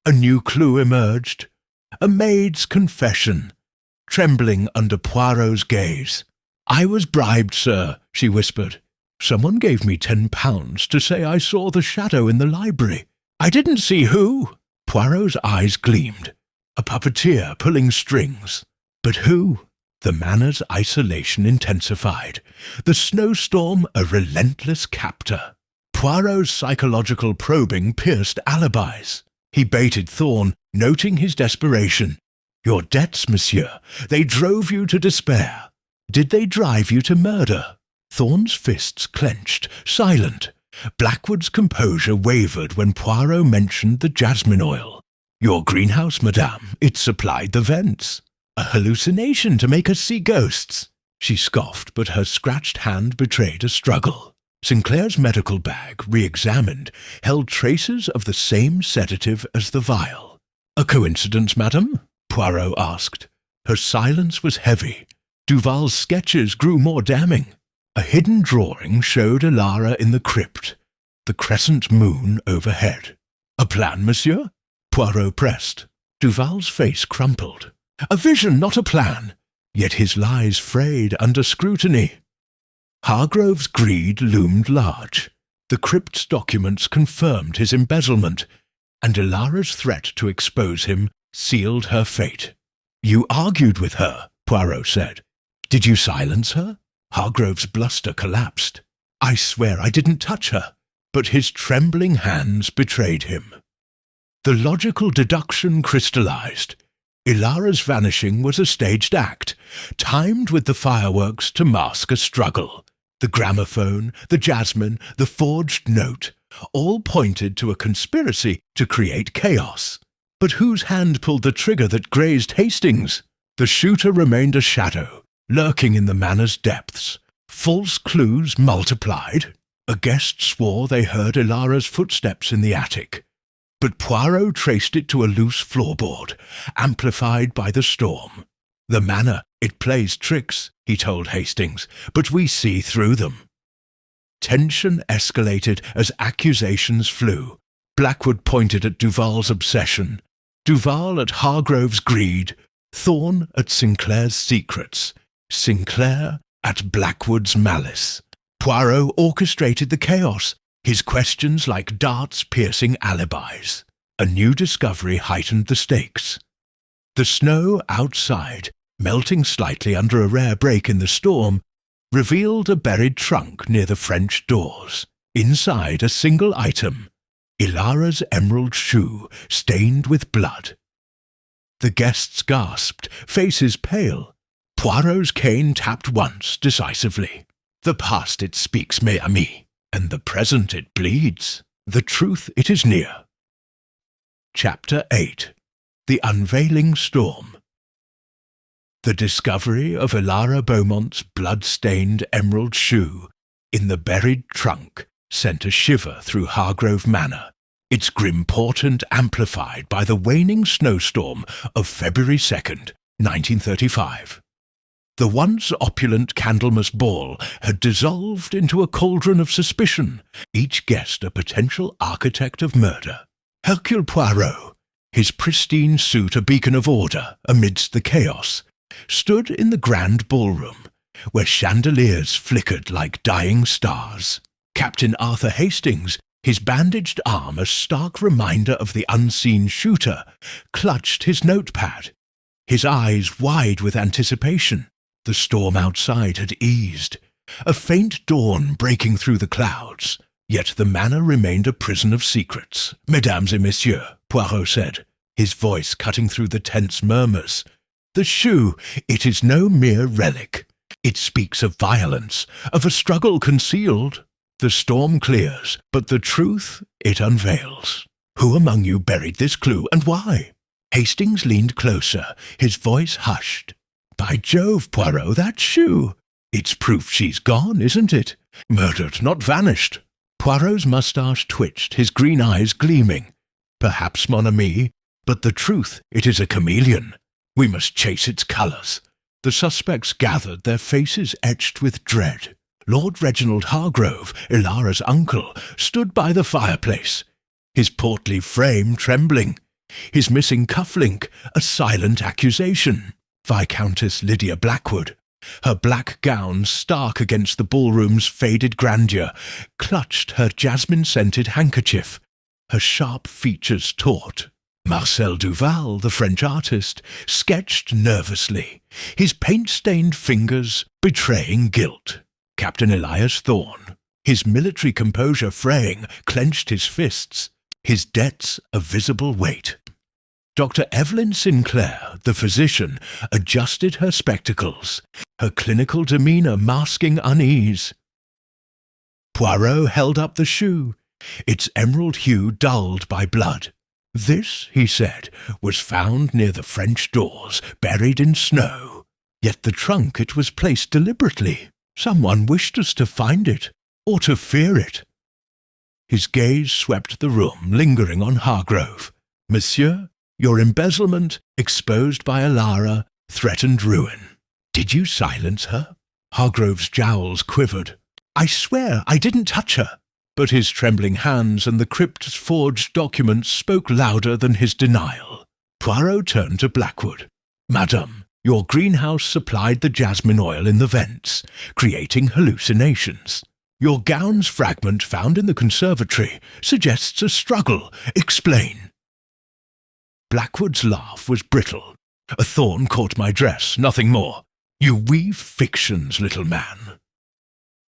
A new clue emerged. A maid's confession, trembling under Poirot's gaze. "I was bribed, sir," she whispered. "Someone gave me £10 to say I saw the shadow in the library. I didn't see who." Poirot's eyes gleamed. A puppeteer pulling strings. But who? The manor's isolation intensified. The snowstorm a relentless captor. Poirot's psychological probing pierced alibis. He baited Thorne, noting his desperation. "Your debts, monsieur. They drove you to despair. Did they drive you to murder?" Thorne's fists clenched, silent. Blackwood's composure wavered when Poirot mentioned the jasmine oil. "Your greenhouse, madame. It supplied the vents. A hallucination to make us see ghosts." She scoffed, but her scratched hand betrayed a struggle. Sinclair's medical bag, re-examined, held traces of the same sedative as the vial. "A coincidence, madame?" Poirot asked. Her silence was heavy. Duval's sketches grew more damning. A hidden drawing showed Ilara in the crypt, the crescent moon overhead. "A plan, monsieur?" Poirot pressed. Duval's face crumpled. "A vision, not a plan." Yet his lies frayed under scrutiny. Hargrove's greed loomed large. The crypt's documents confirmed his embezzlement, and Ilara's threat to expose him sealed her fate. "You argued with her," Poirot said. "Did you silence her?" Hargrove's bluster collapsed. "I swear I didn't touch her." But his trembling hands betrayed him. The logical deduction crystallized. Ilara's vanishing was a staged act, timed with the fireworks to mask a struggle. The gramophone, the jasmine, the forged note, all pointed to a conspiracy to create chaos. But whose hand pulled the trigger that grazed Hastings? The shooter remained a shadow, lurking in the manor's depths. False clues multiplied. A guest swore they heard Ilara's footsteps in the attic. But Poirot traced it to a loose floorboard, amplified by the storm. "The manor, it plays tricks," he told Hastings, "but we see through them." Tension escalated as accusations flew. Blackwood pointed at Duval's obsession, Duval at Hargrove's greed, Thorne at Sinclair's secrets, Sinclair at Blackwood's malice. Poirot orchestrated the chaos, his questions like darts piercing alibis. A new discovery heightened the stakes. The snow outside, melting slightly under a rare break in the storm, revealed a buried trunk near the French doors. Inside, a single item, Ilara's emerald shoe, stained with blood. The guests gasped, faces pale. Poirot's cane tapped once, decisively. "The past it speaks, mes amis, and the present it bleeds. The truth it is near." Chapter 8. The Unveiling Storm. The discovery of Ilara Beaumont's blood-stained emerald shoe in the buried trunk sent a shiver through Hargrove Manor. its grim portent amplified by the waning snowstorm of February 2nd, 1935. The once opulent Candlemas Ball had dissolved into a cauldron of suspicion, each guest a potential architect of murder. Hercule Poirot, his pristine suit a beacon of order amidst the chaos, stood in the grand ballroom, where chandeliers flickered like dying stars. Captain Arthur Hastings, his bandaged arm a stark reminder of the unseen shooter, clutched his notepad, his eyes wide with anticipation. The storm outside had eased, a faint dawn breaking through the clouds, yet the manor remained a prison of secrets. "Mesdames et messieurs," Poirot said, his voice cutting through the tense murmurs. "The shoe, it is no mere relic. It speaks of violence, of a struggle concealed. The storm clears, but the truth it unveils. Who among you buried this clue, and why?" Hastings leaned closer, his voice hushed. "By Jove, Poirot, that shoe! It's proof she's gone, isn't it? Murdered, not vanished." Poirot's moustache twitched, his green eyes gleaming. "Perhaps, mon ami, but the truth, it is a chameleon. We must chase its colours." The suspects gathered, their faces etched with dread. Lord Reginald Hargrove, Ilara's uncle, stood by the fireplace, his portly frame trembling, his missing cufflink a silent accusation. Viscountess Lydia Blackwood, her black gown stark against the ballroom's faded grandeur, clutched her jasmine-scented handkerchief, her sharp features taut. Marcel Duval, the French artist, sketched nervously, his paint-stained fingers betraying guilt. Captain Elias Thorne, his military composure fraying, clenched his fists, his debts a visible weight. Dr. Evelyn Sinclair, the physician, adjusted her spectacles, her clinical demeanour masking unease. Poirot held up the shoe, its emerald hue dulled by blood. "This," he said, "was found near the French doors, buried in snow. Yet the trunk it was placed deliberately. Someone wished us to find it, or to fear it." His gaze swept the room, lingering on Hargrove. "Monsieur, your embezzlement, exposed by Ilara, threatened ruin. Did you silence her?" Hargrove's jowls quivered. "I swear I didn't touch her." But his trembling hands and the crypt's forged documents spoke louder than his denial. Poirot turned to Blackwood. "Madame, your greenhouse supplied the jasmine oil in the vents, creating hallucinations. Your gown's fragment found in the conservatory suggests a struggle. Explain." Blackwood's laugh was brittle. "A thorn caught my dress, nothing more. You weave fictions, little man."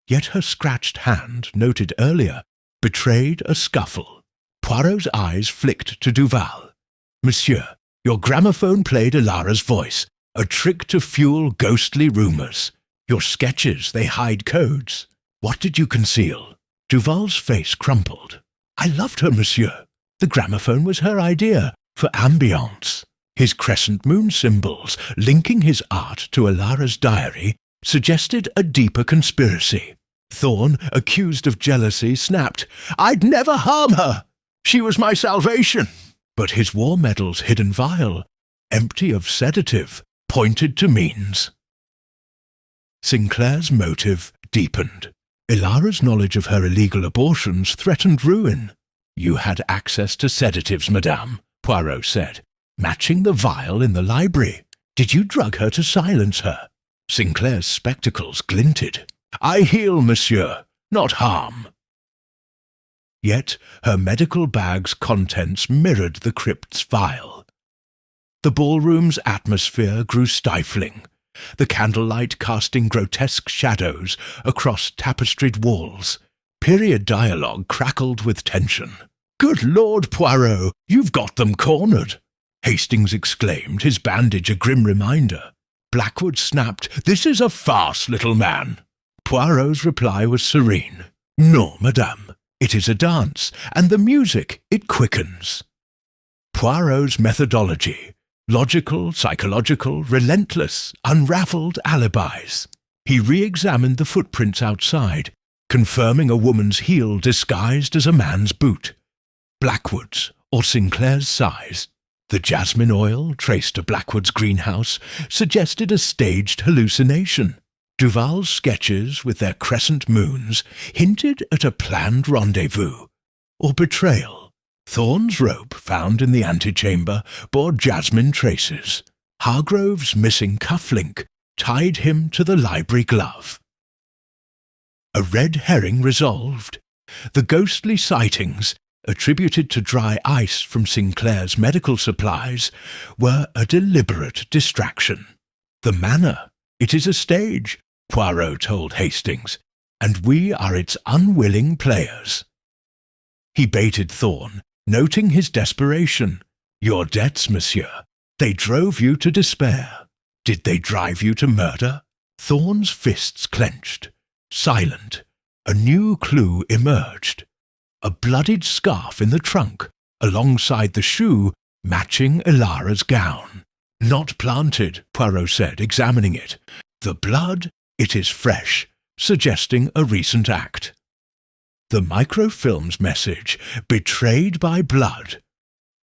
Yet her scratched hand, noted earlier, betrayed a scuffle. Poirot's eyes flicked to Duval. "Monsieur, your gramophone played Ilara's voice, a trick to fuel ghostly rumours. Your sketches, they hide codes. What did you conceal?" Duval's face crumpled. "I loved her, monsieur. The gramophone was her idea, for ambience. His crescent moon symbols, linking his art to Ilara's diary, suggested a deeper conspiracy. Thorne, accused of jealousy, snapped, "I'd never harm her! She was my salvation!" But his war medal's hidden vial, empty of sedative, pointed to means. Sinclair's motive deepened. Ilara's knowledge of her illegal abortions threatened ruin. "You had access to sedatives, madame," Poirot said, "matching the vial in the library. Did you drug her to silence her?" Sinclair's spectacles glinted. "I heal, monsieur, not harm." Yet her medical bag's contents mirrored the crypt's vial. The ballroom's atmosphere grew stifling, the candlelight casting grotesque shadows across tapestried walls. Period dialogue crackled with tension. "Good Lord, Poirot, you've got them cornered!" Hastings exclaimed, his bandage a grim reminder. Blackwood snapped, "This is a farce, little man." Poirot's reply was serene. "No, madame. It is a dance, and the music, it quickens." Poirot's methodology, logical, psychological, relentless, unravelled alibis. He re-examined the footprints outside, confirming a woman's heel disguised as a man's boot. Blackwood's or Sinclair's size. The jasmine oil, traced to Blackwood's greenhouse, suggested a staged hallucination. Duval's sketches, with their crescent moons, hinted at a planned rendezvous or betrayal. Thorne's rope, found in the antechamber, bore jasmine traces. Hargrove's missing cufflink tied him to the library glove. A red herring resolved. The ghostly sightings, attributed to dry ice from Sinclair's medical supplies, were a deliberate distraction. The manor, it is a stage, Poirot told Hastings, and we are its unwilling players. He baited Thorne, noting his desperation. Your debts, monsieur. They drove you to despair. Did they drive you to murder? Thorne's fists clenched. Silent, a new clue emerged. A bloodied scarf in the trunk, alongside the shoe, matching Ilara's gown. Not planted, Poirot said, examining it. The blood, it is fresh, suggesting a recent act. The microfilm's message, betrayed by blood,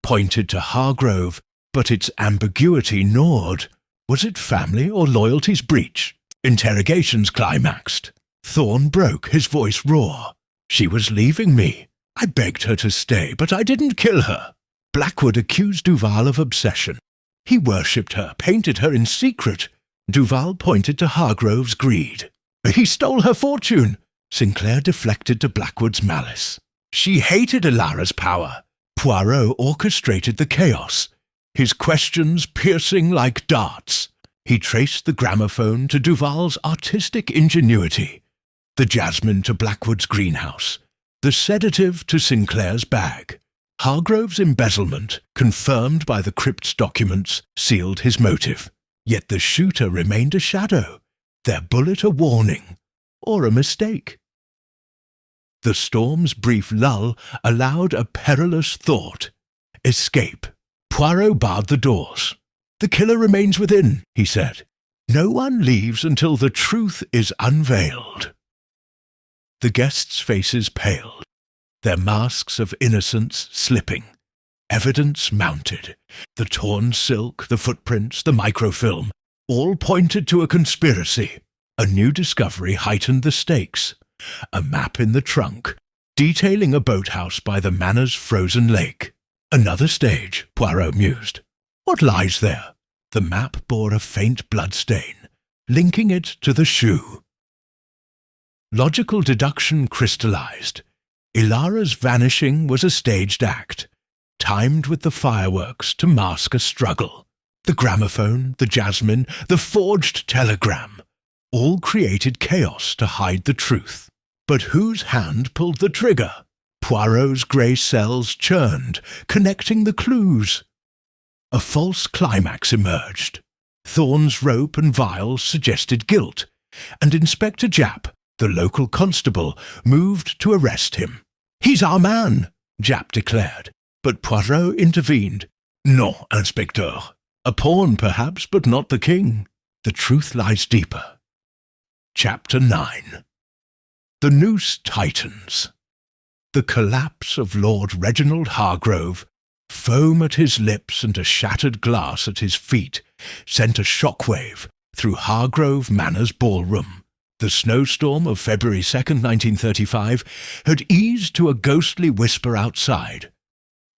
pointed to Hargrove, but its ambiguity gnawed. Was it family or loyalty's breach? Interrogations climaxed. Thorne broke, his voice raw. She was leaving me. I begged her to stay, but I didn't kill her. Blackwood accused Duval of obsession. He worshipped her, painted her in secret. Duval pointed to Hargrove's greed. He stole her fortune. Sinclair deflected to Blackwood's malice. She hated Ilara's power. Poirot orchestrated the chaos, his questions piercing like darts. He traced the gramophone to Duval's artistic ingenuity, the jasmine to Blackwood's greenhouse, the sedative to Sinclair's bag. Hargrove's embezzlement, confirmed by the crypt's documents, sealed his motive. Yet the shooter remained a shadow, their bullet a warning, or a mistake. The storm's brief lull allowed a perilous thought. Escape. Poirot barred the doors. The killer remains within, he said. No one leaves until the truth is unveiled. The guests' faces paled, their masks of innocence slipping. Evidence mounted. The torn silk, the footprints, the microfilm, all pointed to a conspiracy. A new discovery heightened the stakes. A map in the trunk, detailing a boathouse by the manor's frozen lake. Another stage, Poirot mused. What lies there? The map bore a faint bloodstain, linking it to the shoe. Logical deduction crystallized. Ilara's vanishing was a staged act, timed with the fireworks to mask a struggle. The gramophone, the jasmine, the forged telegram, all created chaos to hide the truth. But whose hand pulled the trigger? Poirot's grey cells churned, connecting the clues. A false climax emerged. Thorne's rope and vials suggested guilt, and Inspector Japp, the local constable, moved to arrest him. "He's our man," Japp declared, but Poirot intervened. "Non, Inspecteur. A pawn, perhaps, but not the king. The truth lies deeper." Chapter 9. The noose tightens. The collapse of Lord Reginald Hargrove, foam at his lips and a shattered glass at his feet, sent a shockwave through Hargrove Manor's ballroom. The snowstorm of February 2nd, 1935, had eased to a ghostly whisper outside.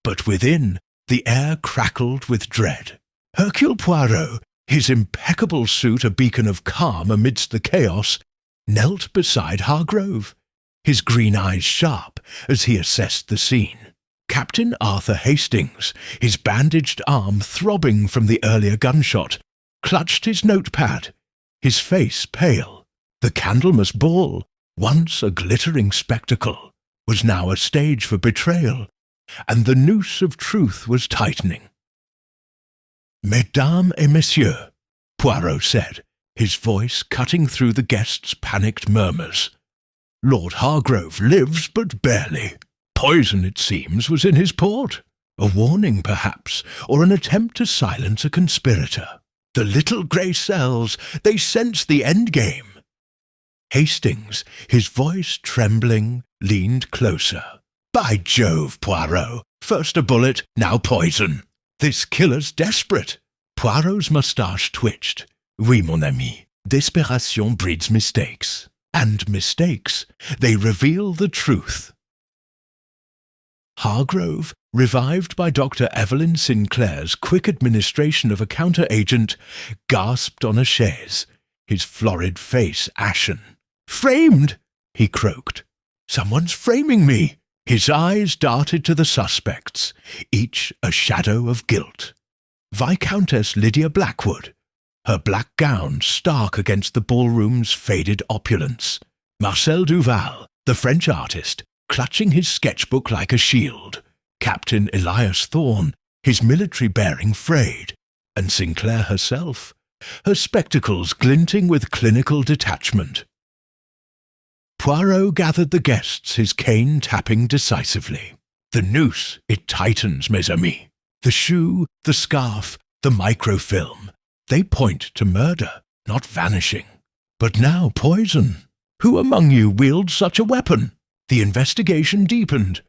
But within, the air crackled with dread. Hercule Poirot, his impeccable suit a beacon of calm amidst the chaos, knelt beside Hargrove, his green eyes sharp as he assessed the scene. Captain Arthur Hastings, his bandaged arm throbbing from the earlier gunshot, clutched his notepad, his face pale. The Candlemas Ball, once a glittering spectacle, was now a stage for betrayal, and the noose of truth was tightening. "Mesdames et messieurs," Poirot said, his voice cutting through the guests' panicked murmurs. "Lord Hargrove lives, but barely. Poison, it seems, was in his port. A warning, perhaps, or an attempt to silence a conspirator. The little grey cells, they sense the endgame." Hastings, his voice trembling, leaned closer. "By Jove, Poirot, First a bullet, now poison. This killer's desperate. Poirot's moustache twitched. Oui, mon ami. Desperation breeds mistakes. And mistakes, they reveal the truth. Hargrove, revived by Dr. Evelyn Sinclair's quick administration of a counter-agent, gasped on a chaise, his florid face ashen. "Framed!" he croaked. "Someone's framing me!" His eyes darted to the suspects, each a shadow of guilt. Viscountess Lydia Blackwood, her black gown stark against the ballroom's faded opulence. Marcel Duval, the French artist, clutching his sketchbook like a shield. Captain Elias Thorne, his military bearing frayed. And Sinclair herself, her spectacles glinting with clinical detachment. Poirot gathered the guests, his cane tapping decisively. The noose, it tightens, mes amis. The shoe, the scarf, the microfilm. They point to murder, not vanishing. But now poison. Who among you wields such a weapon? The investigation deepened,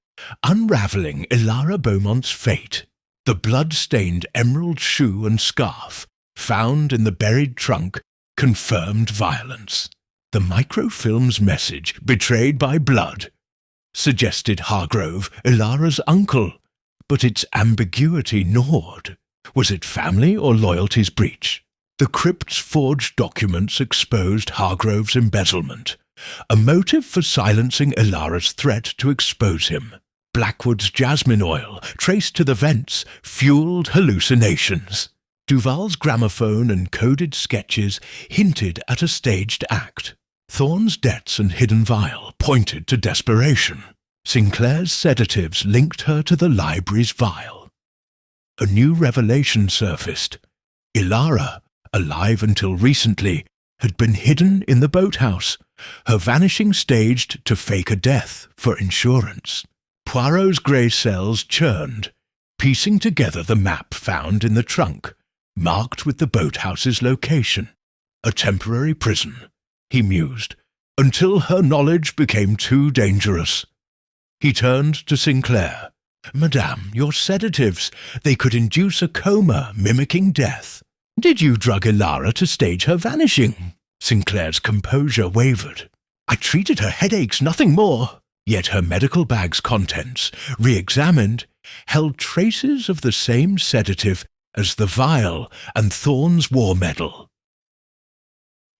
unravelling Ilara Beaumont's fate. The blood-stained emerald shoe and scarf, found in the buried trunk, confirmed violence. The microfilm's message, betrayed by blood, suggested Hargrove, Ilara's uncle, but its ambiguity gnawed. Was it family or loyalty's breach? The crypt's forged documents exposed Hargrove's embezzlement, a motive for silencing Ilara's threat to expose him. Blackwood's jasmine oil, traced to the vents, fueled hallucinations. Duval's gramophone and coded sketches hinted at a staged act. Thorne's debts and hidden vial pointed to desperation. Sinclair's sedatives linked her to the library's vial. A new revelation surfaced. Ilara, alive until recently, had been hidden in the boathouse, her vanishing staged to fake a death for insurance. Poirot's grey cells churned, piecing together the map found in the trunk, marked with the boathouse's location. A temporary prison, he mused, until her knowledge became too dangerous. He turned to Sinclair. "Madame, your sedatives, they could induce a coma mimicking death. Did you drug Ilara to stage her vanishing?" Sinclair's composure wavered. "I treated her headaches, nothing more." Yet her medical bag's contents, re-examined, held traces of the same sedative as the vial and Thorne's war medal.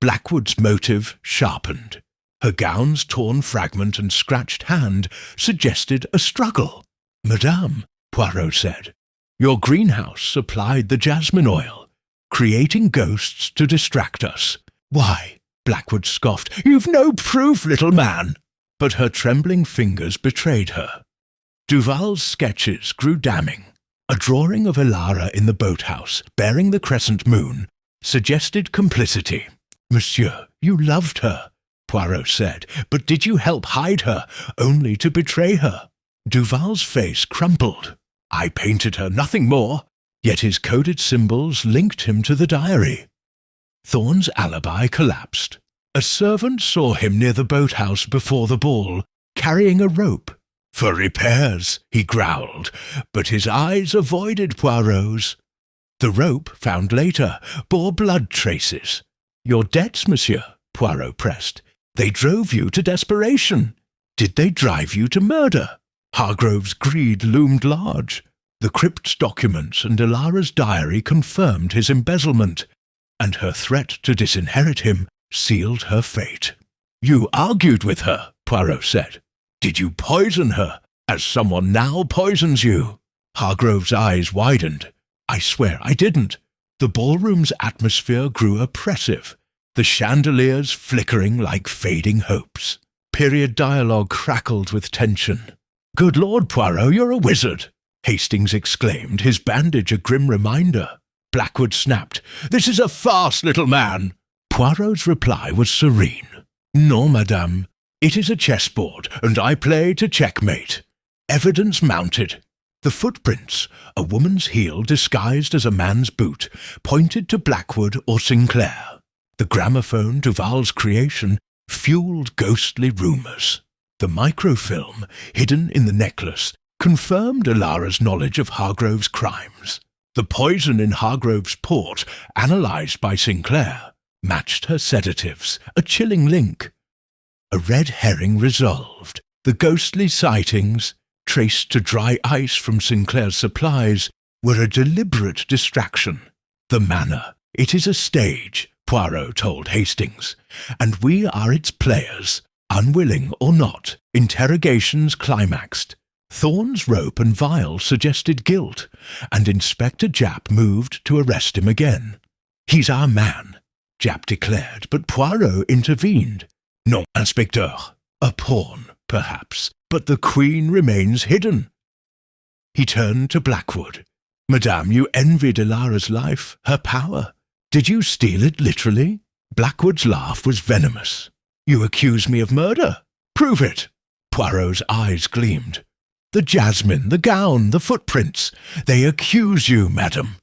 Blackwood's motive sharpened. Her gown's torn fragment and scratched hand suggested a struggle. "Madame," Poirot said, "your greenhouse supplied the jasmine oil, creating ghosts to distract us." "Why?" Blackwood scoffed. "You've no proof, little man." But her trembling fingers betrayed her. Duval's sketches grew damning. A drawing of Ilara in the boathouse, bearing the crescent moon, suggested complicity. "Monsieur, you loved her," Poirot said, "but did you help hide her, only to betray her?" Duval's face crumpled. "I painted her, nothing more." Yet his coded symbols linked him to the diary. Thorne's alibi collapsed. A servant saw him near the boathouse before the ball, carrying a rope. "For repairs," he growled, but his eyes avoided Poirot's. The rope, found later, bore blood traces. "Your debts, monsieur," Poirot pressed. "They drove you to desperation. Did they drive you to murder?" Hargrove's greed loomed large. The crypt's documents and Ilara's diary confirmed his embezzlement, and her threat to disinherit him sealed her fate. "You argued with her," Poirot said. "Did you poison her, as someone now poisons you?" Hargrove's eyes widened. "I swear I didn't." The ballroom's atmosphere grew oppressive, the chandeliers flickering like fading hopes. Period dialogue crackled with tension. "Good Lord, Poirot, you're a wizard!" Hastings exclaimed, his bandage a grim reminder. Blackwood snapped. "This is a farce, little man!" Poirot's reply was serene. "Non, madame. It is a chessboard, and I play to checkmate." Evidence mounted. The footprints, a woman's heel disguised as a man's boot, pointed to Blackwood or Sinclair. The gramophone, Duval's creation, fueled ghostly rumours. The microfilm, hidden in the necklace, confirmed Ilara's knowledge of Hargrove's crimes. The poison in Hargrove's port, analysed by Sinclair, matched her sedatives, a chilling link. A red herring resolved. The ghostly sightings, traced to dry ice from Sinclair's supplies, were a deliberate distraction. The manor, it is a stage, Poirot told Hastings, and we are its players, unwilling or not. Interrogations climaxed. Thorne's rope and vial suggested guilt, and Inspector Japp moved to arrest him again. "He's our man," Japp declared, but Poirot intervened. "Non, Inspecteur. A pawn, perhaps, but the Queen remains hidden." He turned to Blackwood. "Madame, you envied Ilara's life, her power. Did you steal it literally?" Blackwood's laugh was venomous. "You accuse me of murder. Prove it." Poirot's eyes gleamed. "The jasmine, the gown, the footprints. They accuse you, madam."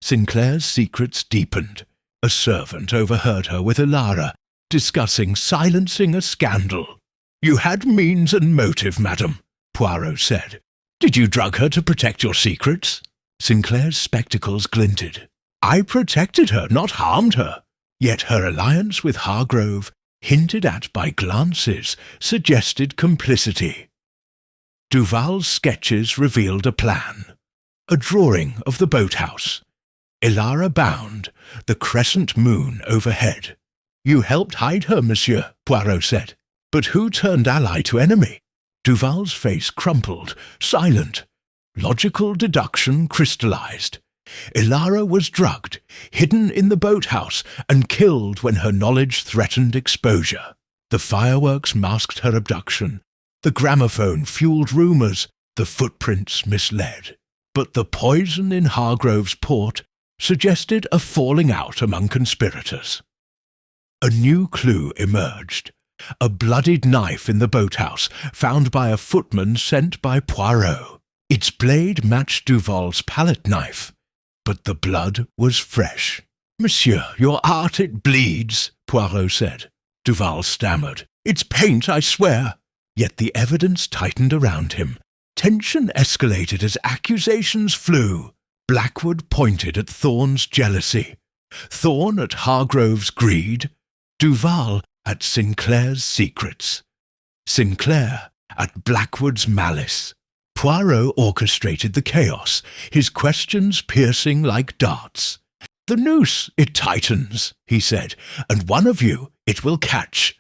Sinclair's secrets deepened. A servant overheard her with Ilara, discussing silencing a scandal. "You had means and motive, madam," Poirot said. "Did you drug her to protect your secrets?" Sinclair's spectacles glinted. "I protected her, not harmed her." Yet her alliance with Hargrove, hinted at by glances, suggested complicity. Duval's sketches revealed a plan. A drawing of the boathouse. Ilara bound, the crescent moon overhead. "You helped hide her, monsieur," Poirot said. "But who turned ally to enemy?" Duval's face crumpled, silent. Logical deduction crystallized. Ilara was drugged, hidden in the boathouse, and killed when her knowledge threatened exposure. The fireworks masked her abduction. The gramophone fueled rumours. The footprints misled. But the poison in Hargrove's port suggested a falling out among conspirators. A new clue emerged. A bloodied knife in the boathouse, found by a footman sent by Poirot. Its blade matched Duval's palette knife, but the blood was fresh. "Monsieur, your art, it bleeds," Poirot said. Duval stammered. "It's paint, I swear." Yet the evidence tightened around him. Tension escalated as accusations flew. Blackwood pointed at Thorne's jealousy, Thorne at Hargrove's greed, Duval at Sinclair's secrets, Sinclair at Blackwood's malice. Poirot orchestrated the chaos, his questions piercing like darts. "The noose, it tightens," he said, "and one of you it will catch."